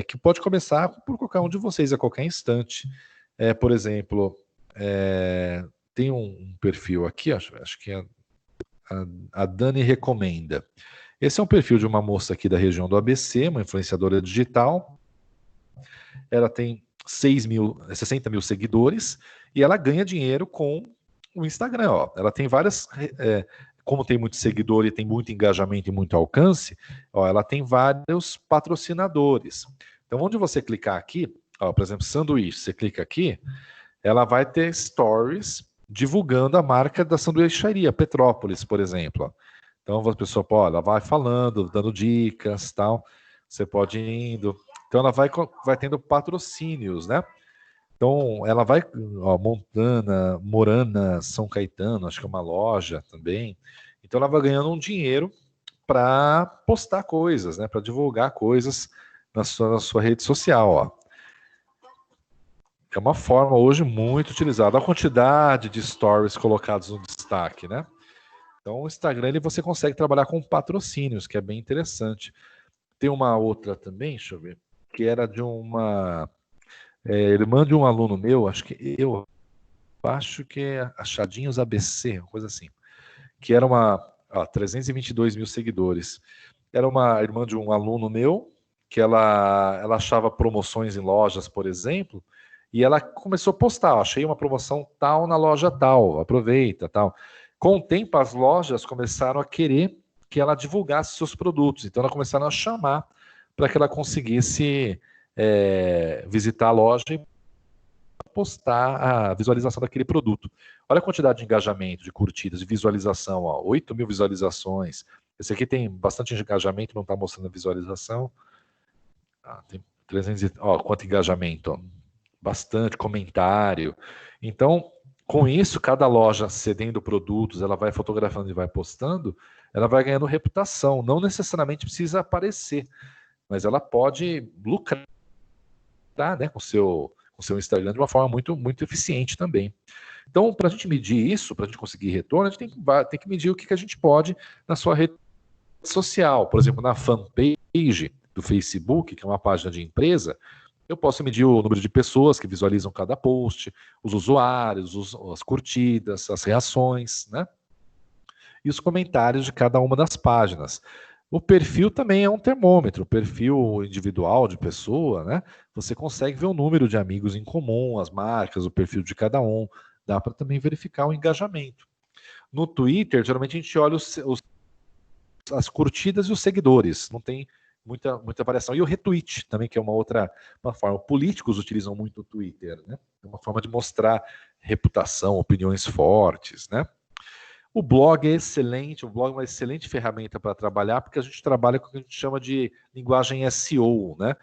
Que pode começar por qualquer um de vocês a qualquer instante. Por exemplo, tem um perfil aqui, acho que a Dani Recomenda. Esse é um perfil de uma moça aqui da região do ABC, uma influenciadora digital. Ela tem 60 mil seguidores e ela ganha dinheiro com o Instagram. Ó. Ela tem várias... como tem muito seguidor e tem muito engajamento e muito alcance, ela tem vários patrocinadores. Então, onde você clicar aqui, por exemplo, sanduíche, você clica aqui, ela vai ter stories divulgando a marca da sanduicharia, Petrópolis, por exemplo. Então, a pessoa ela vai falando, dando dicas, tal. Você pode ir indo. Então, ela vai tendo patrocínios, né? Então, ela vai... Morana, São Caetano, acho que é uma loja também. Então ela vai ganhando um dinheiro para postar coisas, né? Para divulgar coisas na sua rede social, ó. É uma forma hoje muito utilizada. A quantidade de stories colocados no destaque, né? Então o Instagram você consegue trabalhar com patrocínios, que é bem interessante. Tem uma outra também, deixa eu ver, que era de uma irmã de um aluno meu, acho que é Achadinhos ABC, uma coisa assim, que era 322 mil seguidores. Era uma irmã de um aluno meu, que ela achava promoções em lojas, por exemplo, e ela começou a postar, achei uma promoção tal na loja tal, aproveita, tal. Com o tempo, as lojas começaram a querer que ela divulgasse seus produtos, então elas começaram a chamar para que ela conseguisse visitar a loja e postar a visualização daquele produto. Olha a quantidade de engajamento, de curtidas, de visualização, ó, 8 mil visualizações. Esse aqui tem bastante engajamento, não está mostrando a visualização. Tem 300, ó, quanto engajamento, ó. Bastante comentário. Então, com isso, cada loja cedendo produtos, ela vai fotografando e vai postando, ela vai ganhando reputação. Não necessariamente precisa aparecer, mas ela pode lucrar, né, com o seu Instagram de uma forma muito, muito eficiente também. Então, para a gente medir isso, para a gente conseguir retorno, a gente tem que medir o que a gente pode na sua rede social. Por exemplo, na fanpage do Facebook, que é uma página de empresa, eu posso medir o número de pessoas que visualizam cada post, os usuários, as curtidas, as reações, né? E os comentários de cada uma das páginas. O perfil também é um termômetro, o perfil individual de pessoa, né? Você consegue ver o número de amigos em comum, as marcas, o perfil de cada um. Dá para também verificar o engajamento. No Twitter, geralmente a gente olha as curtidas e os seguidores. Não tem muita variação. E o retweet também, que é uma forma. Políticos utilizam muito o Twitter, né? É uma forma de mostrar reputação, opiniões fortes, né? O blog é excelente, o blog é uma excelente ferramenta para trabalhar, porque a gente trabalha com o que a gente chama de linguagem SEO, né?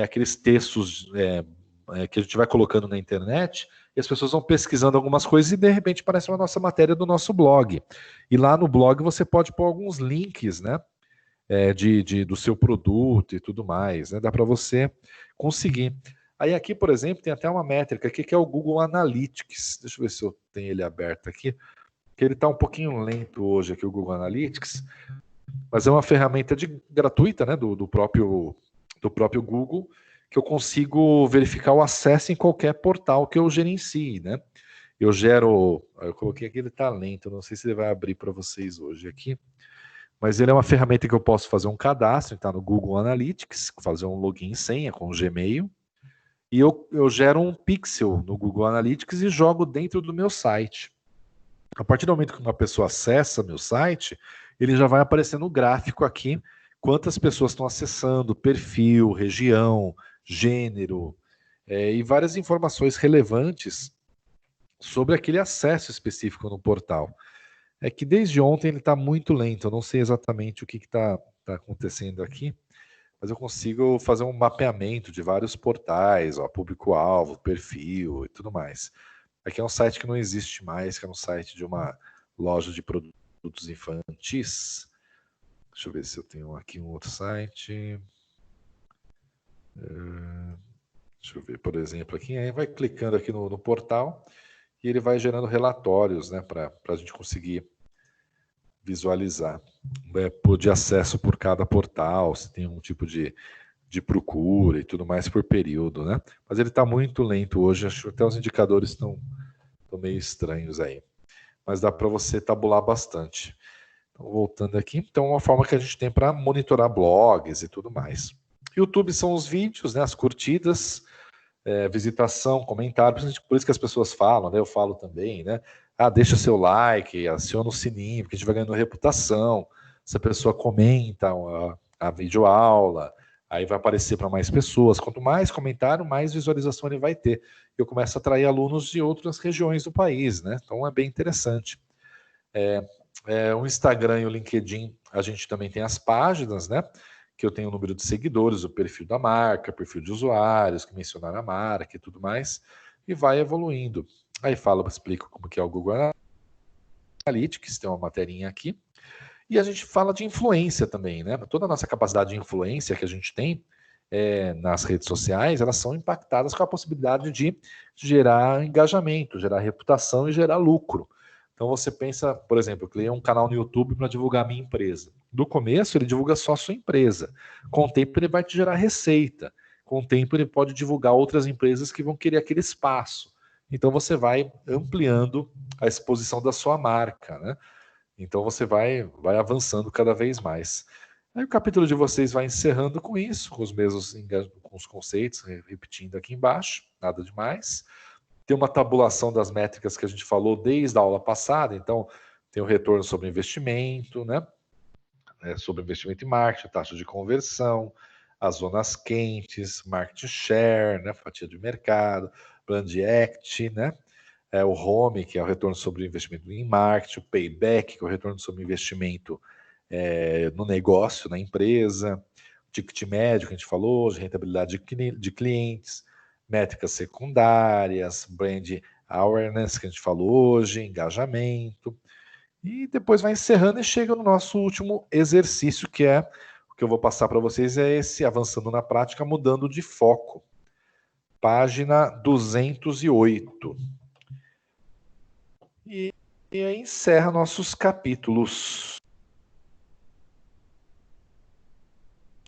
Aqueles textos que a gente vai colocando na internet e as pessoas vão pesquisando algumas coisas e de repente aparece uma nossa matéria do nosso blog. E lá no blog você pode pôr alguns links, né? Do seu produto e tudo mais, né? Dá para você conseguir. Aí aqui, por exemplo, tem até uma métrica aqui que é o Google Analytics. Deixa eu ver se eu tenho ele aberto aqui. Que ele está um pouquinho lento hoje aqui, o Google Analytics, mas é uma ferramenta gratuita, né, do próprio Google, que eu consigo verificar o acesso em qualquer portal que eu gerencie, né? Eu coloquei aqui, ele está lento, não sei se ele vai abrir para vocês hoje aqui, mas ele é uma ferramenta que eu posso fazer um cadastro, está no Google Analytics, fazer um login e senha com o Gmail, e eu gero um pixel no Google Analytics e jogo dentro do meu site. A partir do momento que uma pessoa acessa meu site, ele já vai aparecer no gráfico aqui quantas pessoas estão acessando, perfil, região, gênero, e várias informações relevantes sobre aquele acesso específico no portal. É que desde ontem ele está muito lento, eu não sei exatamente o que está acontecendo aqui, mas eu consigo fazer um mapeamento de vários portais, público-alvo, perfil e tudo mais. Aqui é um site que não existe mais, que é um site de uma loja de produtos infantis. Deixa eu ver se eu tenho aqui um outro site. Deixa eu ver, por exemplo, aqui. Aí vai clicando aqui no portal e ele vai gerando relatórios, né, para a gente conseguir visualizar de acesso por cada portal, se tem um tipo de procura e tudo mais por período, né? Mas ele está muito lento hoje, acho que até os indicadores estão meio estranhos aí. Mas dá para você tabular bastante. Então, voltando aqui, então uma forma que a gente tem para monitorar blogs e tudo mais. YouTube são os vídeos, né, as curtidas, visitação, comentário, por isso que as pessoas falam, né? Eu falo também, né? Deixa seu like, aciona o sininho, porque a gente vai ganhando reputação. Se a pessoa comenta a videoaula, aí vai aparecer para mais pessoas. Quanto mais comentário, mais visualização ele vai ter. Eu começo a atrair alunos de outras regiões do país, né? Então é bem interessante. O Instagram e o LinkedIn, a gente também tem as páginas, né? Que eu tenho o número de seguidores, o perfil da marca, perfil de usuários, que mencionaram a marca e tudo mais, e vai evoluindo. Aí explico como que é o Google Analytics, tem uma materinha aqui. E a gente fala de influência também, né? Toda a nossa capacidade de influência que a gente tem nas redes sociais, elas são impactadas com a possibilidade de gerar engajamento, gerar reputação e gerar lucro. Então você pensa, por exemplo, eu criei um canal no YouTube para divulgar a minha empresa. Do começo ele divulga só a sua empresa. Com o tempo ele vai te gerar receita. Com o tempo ele pode divulgar outras empresas que vão querer aquele espaço. Então você vai ampliando a exposição da sua marca, né? Então você vai avançando cada vez mais. Aí o capítulo de vocês vai encerrando com isso, com os mesmos com os conceitos, repetindo aqui embaixo, nada demais. Tem uma tabulação das métricas que a gente falou desde a aula passada, então tem o retorno sobre investimento, né? Sobre investimento em marketing, taxa de conversão, as zonas quentes, market share, né? Fatia de mercado, brand act, né? O home, que é o retorno sobre o investimento em marketing, o payback, que é o retorno sobre o investimento no negócio, na empresa, o ticket médio que a gente falou, de rentabilidade de clientes, métricas secundárias, brand awareness que a gente falou hoje, engajamento, e depois vai encerrando e chega no nosso último exercício, que é o que eu vou passar para vocês, é esse avançando na prática, mudando de foco. Página 208. E aí encerra nossos capítulos.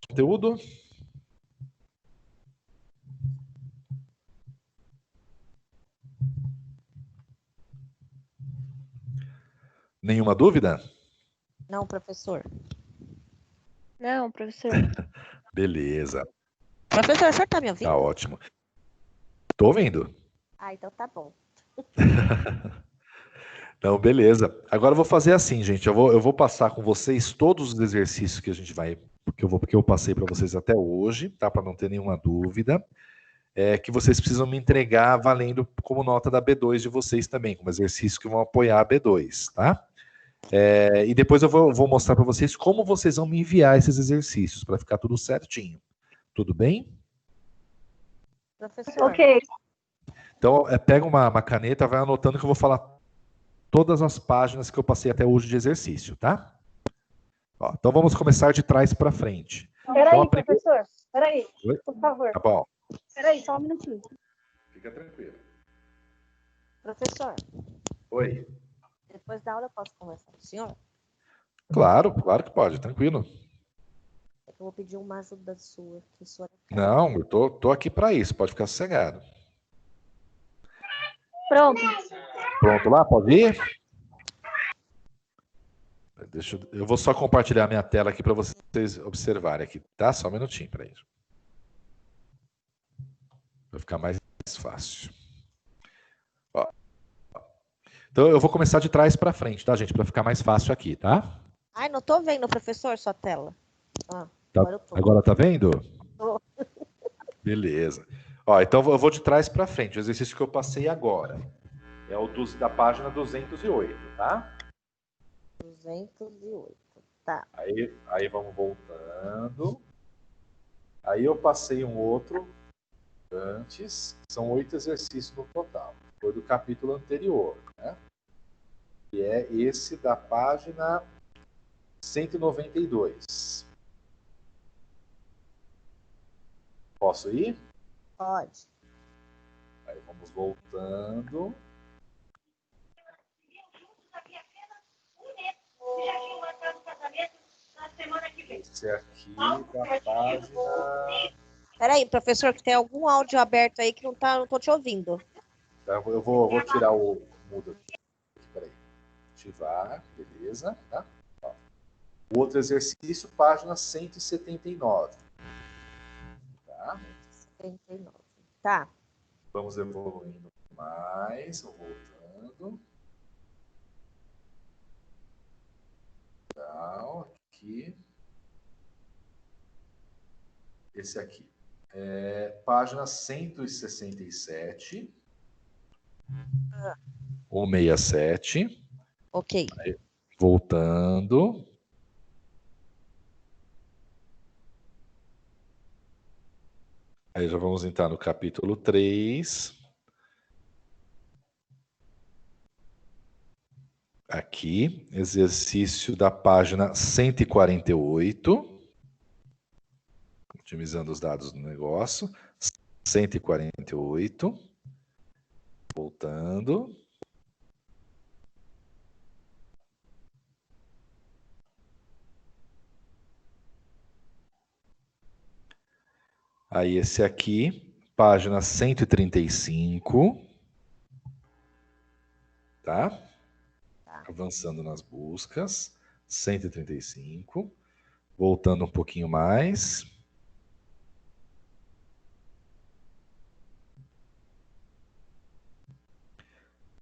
Conteúdo? Nenhuma dúvida? Não, professor. Não, professor. Beleza. Professor, o senhor tá me ouvindo? Tá ótimo. Tô ouvindo. Então tá bom. Então, beleza. Agora eu vou fazer assim, gente. Eu vou passar com vocês todos os exercícios que a gente vai, porque eu passei para vocês até hoje, tá? Para não ter nenhuma dúvida. Que vocês precisam me entregar valendo como nota da B2 de vocês também, como exercícios que vão apoiar a B2, tá? E depois eu vou mostrar para vocês como vocês vão me enviar esses exercícios, para ficar tudo certinho. Tudo bem? Professor. Ok. Então, pega uma caneta, vai anotando que eu vou falar todas as páginas que eu passei até hoje de exercício, tá? Então vamos começar de trás para frente. Peraí, professor. Peraí, Oi? por favor. Tá bom. Peraí, só um minutinho. Fica tranquilo. Professor, Oi. depois da aula eu posso conversar com o senhor? Claro que pode, tranquilo. É que eu vou pedir uma ajuda sua. Que o senhor... Não, eu tô aqui para isso, pode ficar sossegado. Pronto. Pronto lá? Pode ir? Eu vou só compartilhar minha tela aqui para vocês observarem aqui, tá? Só um minutinho para isso. Vai ficar mais fácil. Então eu vou começar de trás para frente, tá, gente? Para ficar mais fácil aqui, tá? Ai, não tô vendo, professor, sua tela. Agora tá vendo? Tô. Beleza. Então eu vou de trás para frente. O exercício que eu passei agora é o da página 208, tá? 208, tá. Aí vamos voltando. Aí eu passei um outro antes. São 8 exercícios no total. Foi do capítulo anterior, né? Que é esse da página 192. Posso ir? Pode. Aí vamos voltando. Esse aqui da página... Peraí, professor, que tem algum áudio aberto aí que não tô te ouvindo. Eu vou tirar o mudo aqui. Peraí. Ativar, beleza. Tá? O outro exercício, página 179. Tá? 179. Tá. Vamos evoluindo mais, voltando. Então, aqui. Esse aqui. Página 167. Ou 67. Ok. Aí, voltando. Aí já vamos entrar no capítulo 3. Aqui, exercício da página 148. Otimizando os dados do negócio. 148. Voltando. Aí esse aqui, página 135. Tá? Avançando nas buscas. 135. Voltando um pouquinho mais.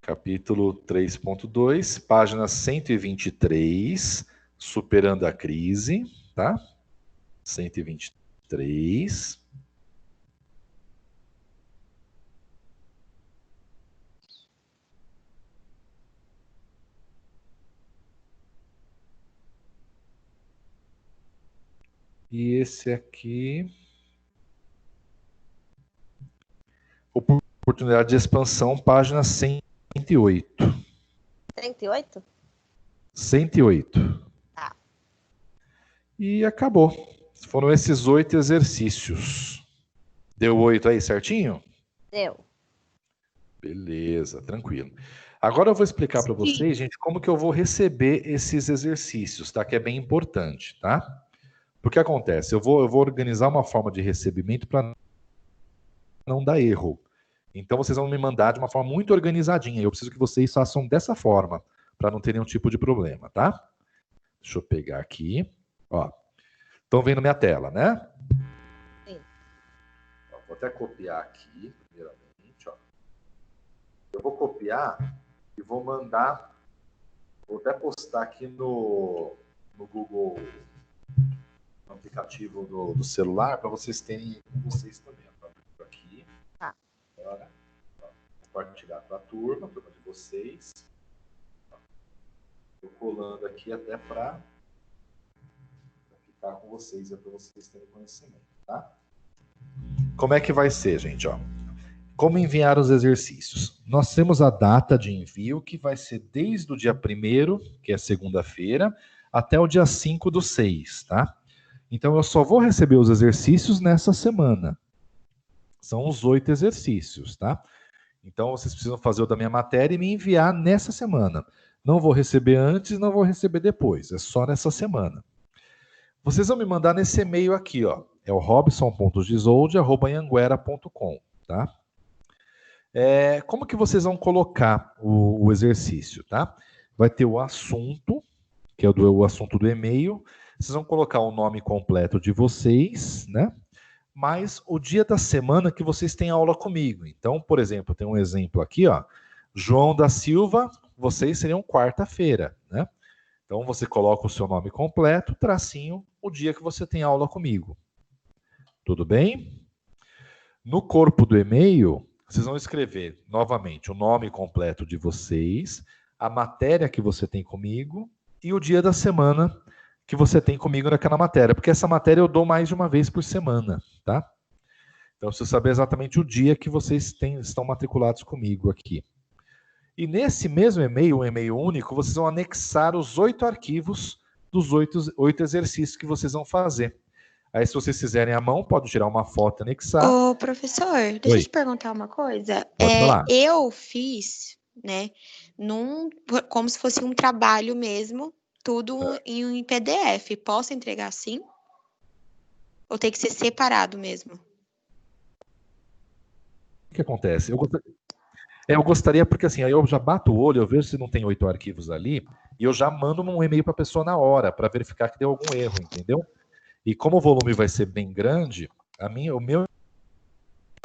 Capítulo 3.2, página 123, superando a crise, tá? 123. E esse aqui, oportunidade de expansão, página 108. 108? 108. Tá. E acabou. Foram esses 8 exercícios. Deu 8 aí certinho? Deu. Beleza, tranquilo. Agora eu vou explicar para vocês, gente, como que eu vou receber esses exercícios, tá? Que é bem importante, tá? Porque acontece, eu vou organizar uma forma de recebimento para não dar erro. Então vocês vão me mandar de uma forma muito organizadinha. Eu preciso que vocês façam dessa forma, para não ter nenhum tipo de problema, tá? Deixa eu pegar aqui. Ó, estão vendo minha tela, né? Sim. Vou até copiar aqui, primeiramente. Ó. Eu vou copiar e vou mandar. Vou até postar aqui no Google, no aplicativo do celular, para vocês terem com vocês também. Aqui. Tá. Agora, compartilhar para a turma de vocês. Estou colando aqui até para ficar com vocês, para vocês terem conhecimento, tá? Como é que vai ser, gente? Ó, como enviar os exercícios? Nós temos a data de envio, que vai ser desde o dia 1º, que é segunda-feira, até o dia 5/6, tá? Então, eu só vou receber os exercícios nessa semana. São os 8 exercícios, tá? Então, vocês precisam fazer o da minha matéria e me enviar nessa semana. Não vou receber antes, não vou receber depois. É só nessa semana. Vocês vão me mandar nesse e-mail aqui, ó. É o robson.gisoldi@anhanguera.com, tá? Como que vocês vão colocar o exercício, tá? Vai ter o assunto, que é o assunto do e-mail. Vocês vão colocar o nome completo de vocês, né? Mas o dia da semana que vocês têm aula comigo. Então, por exemplo, tem um exemplo aqui, ó. João da Silva, vocês seriam quarta-feira, né? Então, você coloca o seu nome completo, tracinho, o dia que você tem aula comigo. Tudo bem? No corpo do e-mail, vocês vão escrever novamente o nome completo de vocês, a matéria que você tem comigo e o dia da semana que você tem comigo naquela matéria, porque essa matéria eu dou mais de uma vez por semana, tá? Então, eu preciso saber exatamente o dia que vocês estão matriculados comigo aqui. E nesse mesmo e-mail, um e-mail único, vocês vão anexar os 8 arquivos dos 8 exercícios que vocês vão fazer. Aí, se vocês fizerem à mão, pode tirar uma foto e anexar. Ô, professor, deixa eu te perguntar uma coisa. Pode falar. Eu fiz, né, como se fosse um trabalho mesmo, tudo em PDF. Posso entregar assim? Ou tem que ser separado mesmo? O que acontece? Eu gostaria, porque assim, aí eu já bato o olho, eu vejo se não tem 8 arquivos ali, e eu já mando um e-mail para a pessoa na hora, para verificar que deu algum erro, entendeu? E como o volume vai ser bem grande, o meu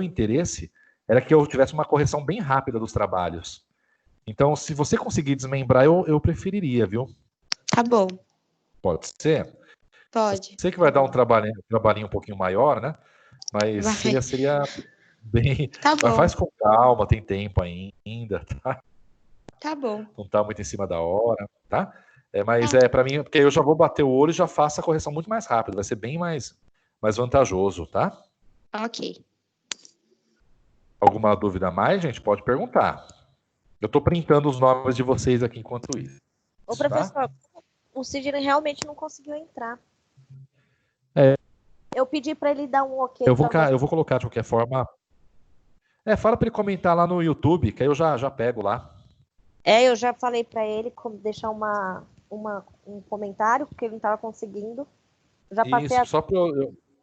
interesse era que eu tivesse uma correção bem rápida dos trabalhos. Então, se você conseguir desmembrar, eu preferiria, viu? Tá bom. Pode ser? Pode. Sei que vai dar um trabalhinho um pouquinho maior, né? Mas seria bem... Tá bom. Mas faz com calma, tem tempo ainda, tá? Tá bom. Não tá muito em cima da hora, tá? Mas para mim, porque eu já vou bater o olho e já faço a correção muito mais rápido, vai ser bem mais vantajoso, tá? Ok. Alguma dúvida a mais, gente? Pode perguntar. Eu tô printando os nomes de vocês aqui enquanto isso. Ô, professor, o Sidney realmente não conseguiu entrar. É. Eu pedi para ele dar um ok. Eu vou colocar de qualquer forma. Fala para ele comentar lá no YouTube, que aí eu já pego lá. Eu já falei para ele deixar um comentário, porque ele não estava conseguindo. Já passei Isso, só para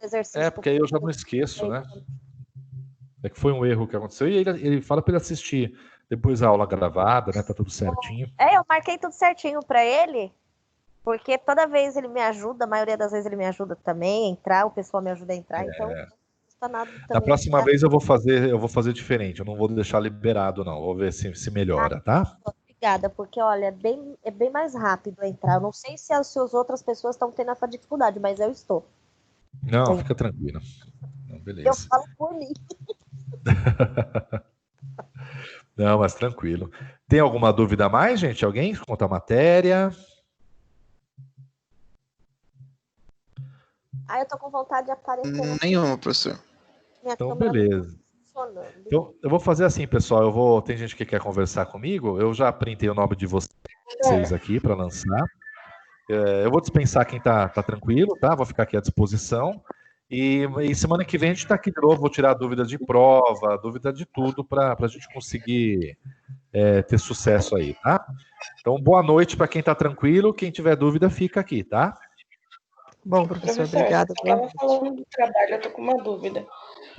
exercício. porque aí eu já não esqueço, né? É que foi um erro que aconteceu. E ele fala para ele assistir depois a aula gravada, né? Tá tudo certinho. Eu marquei tudo certinho para ele, porque toda vez ele me ajuda, a maioria das vezes ele me ajuda também a entrar, o pessoal me ajuda a entrar, então não custa nada também. Na próxima vez eu vou fazer diferente, eu não vou deixar liberado, não. Vou ver se melhora, tá? Obrigada, porque olha, é bem mais rápido entrar. Eu não sei se as outras pessoas estão tendo essa dificuldade, mas eu estou. Não, fica tranquila. Não, beleza. Eu falo por mim. Não, mas tranquilo. Tem alguma dúvida a mais, gente? Alguém? Quanto à matéria? Eu tô com vontade de aparecer. Nenhuma, professor. Então, beleza. Então, eu vou fazer assim, pessoal. Tem gente que quer conversar comigo. Eu já printei o nome de vocês aqui para lançar. Eu vou dispensar quem tá tranquilo, tá? Vou ficar aqui à disposição. E semana que vem a gente está aqui de novo. Vou tirar dúvidas de prova, dúvida de tudo, para a gente conseguir ter sucesso aí, tá? Então, boa noite para quem está tranquilo. Quem tiver dúvida, fica aqui, tá? Bom, professor, obrigada. Eu estava falando do trabalho, eu tô com uma dúvida.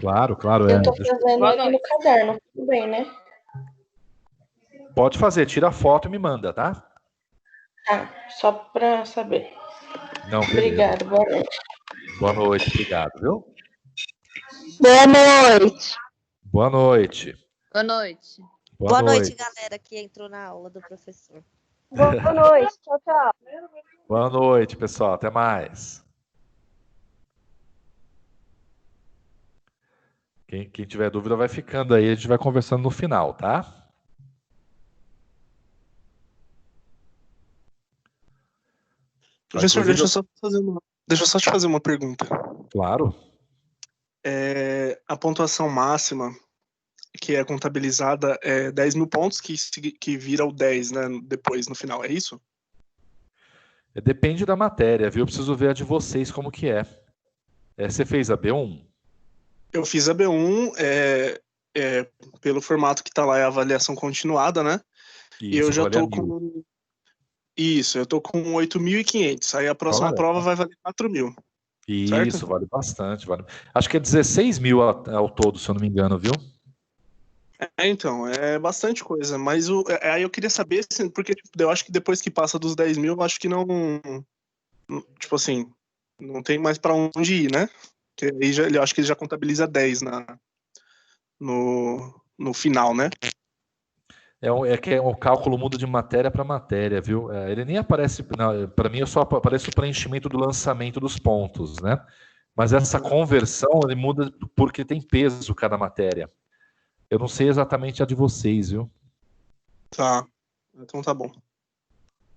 Claro. Eu tô fazendo aqui no caderno, tudo bem, né? Pode fazer, tira a foto e me manda, tá? Só para saber. Não, obrigado, boa noite. Boa noite, obrigado, viu? Boa noite. Boa noite. Boa noite. Boa noite, galera que entrou na aula do professor. Boa noite, tchau, tchau. Boa noite, pessoal, até mais. Quem tiver dúvida vai ficando aí, a gente vai conversando no final, tá? Professor, deixa eu só te fazer uma pergunta. Claro. A pontuação máxima que é contabilizada é 10 mil pontos, que vira o 10, né, depois, no final, é isso? Depende da matéria, viu? Eu preciso ver a de vocês como que é. Você fez a B1? Eu fiz a B1, pelo formato que tá lá, é a avaliação continuada, né? Isso, e eu já tô com... Isso, eu tô com 8.500. Aí a próxima prova vai valer 4.000. Isso, certo? Vale bastante. Acho que é 16 mil ao todo, se eu não me engano, viu? Então, é bastante coisa. Mas aí eu queria saber, assim, porque eu acho que depois que passa dos 10 mil, eu acho que não... Tipo assim, não tem mais pra onde ir, né? Porque aí eu acho que ele já contabiliza 10 no final, né? Que o cálculo muda de matéria para matéria, viu? Ele nem aparece, para mim só aparece o preenchimento do lançamento dos pontos, né? Mas essa conversão, ele muda porque tem peso cada matéria. Eu não sei exatamente a de vocês, viu? Tá, então tá bom.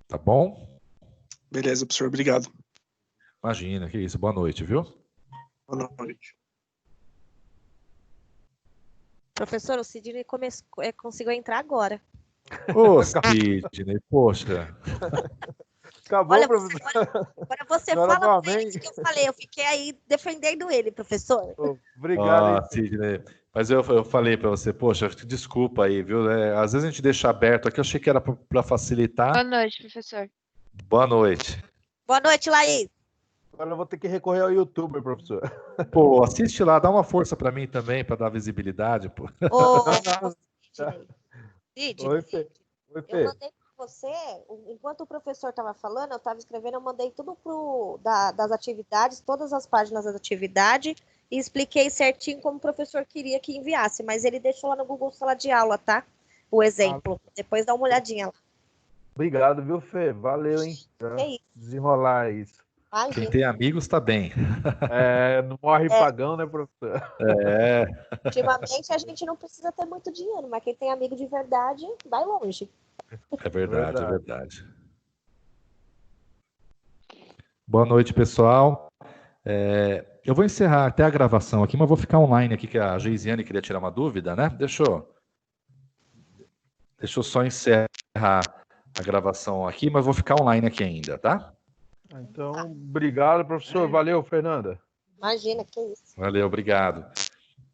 Tá bom? Beleza, professor, obrigado. Imagina, que isso, boa noite, viu? Boa noite. Professor, o Sidney conseguiu entrar agora. Ô, Sidney, poxa. Acabou, olha, professor. Agora você fala pra ele que eu falei. Eu fiquei aí defendendo ele, professor. Obrigado, Sidney. Mas eu falei pra você, poxa, desculpa aí, viu? Às vezes a gente deixa aberto aqui, eu achei que era pra facilitar. Boa noite, professor. Boa noite. Boa noite, Laís. Agora eu vou ter que recorrer ao YouTube, professor. Pô, assiste lá, dá uma força pra mim também, pra dar visibilidade, pô. Sidney. Oi, Fê. Eu mandei pra você, enquanto o professor estava falando, eu estava escrevendo, eu mandei tudo das atividades, todas as páginas das atividades, e expliquei certinho como o professor queria que enviasse, mas ele deixou lá no Google Sala de Aula, tá? O exemplo. Depois dá uma olhadinha lá. Obrigado, viu, Fê? Valeu, hein? Desenrolar isso. Quem tem amigos tá bem. Não morre pagão, né, professor? Ultimamente a gente não precisa ter muito dinheiro, mas quem tem amigo de verdade vai longe. É verdade. Boa noite, pessoal. Eu vou encerrar até a gravação aqui, mas vou ficar online aqui, que a Geisiane queria tirar uma dúvida, né? Deixa eu só encerrar a gravação aqui, mas vou ficar online aqui ainda, tá? Então, obrigado, professor. Valeu, Fernanda. Imagina, que isso. Valeu, obrigado.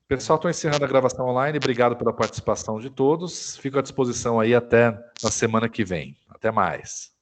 Pessoal, estou encerrando a gravação online. Obrigado pela participação de todos. Fico à disposição aí até na semana que vem. Até mais.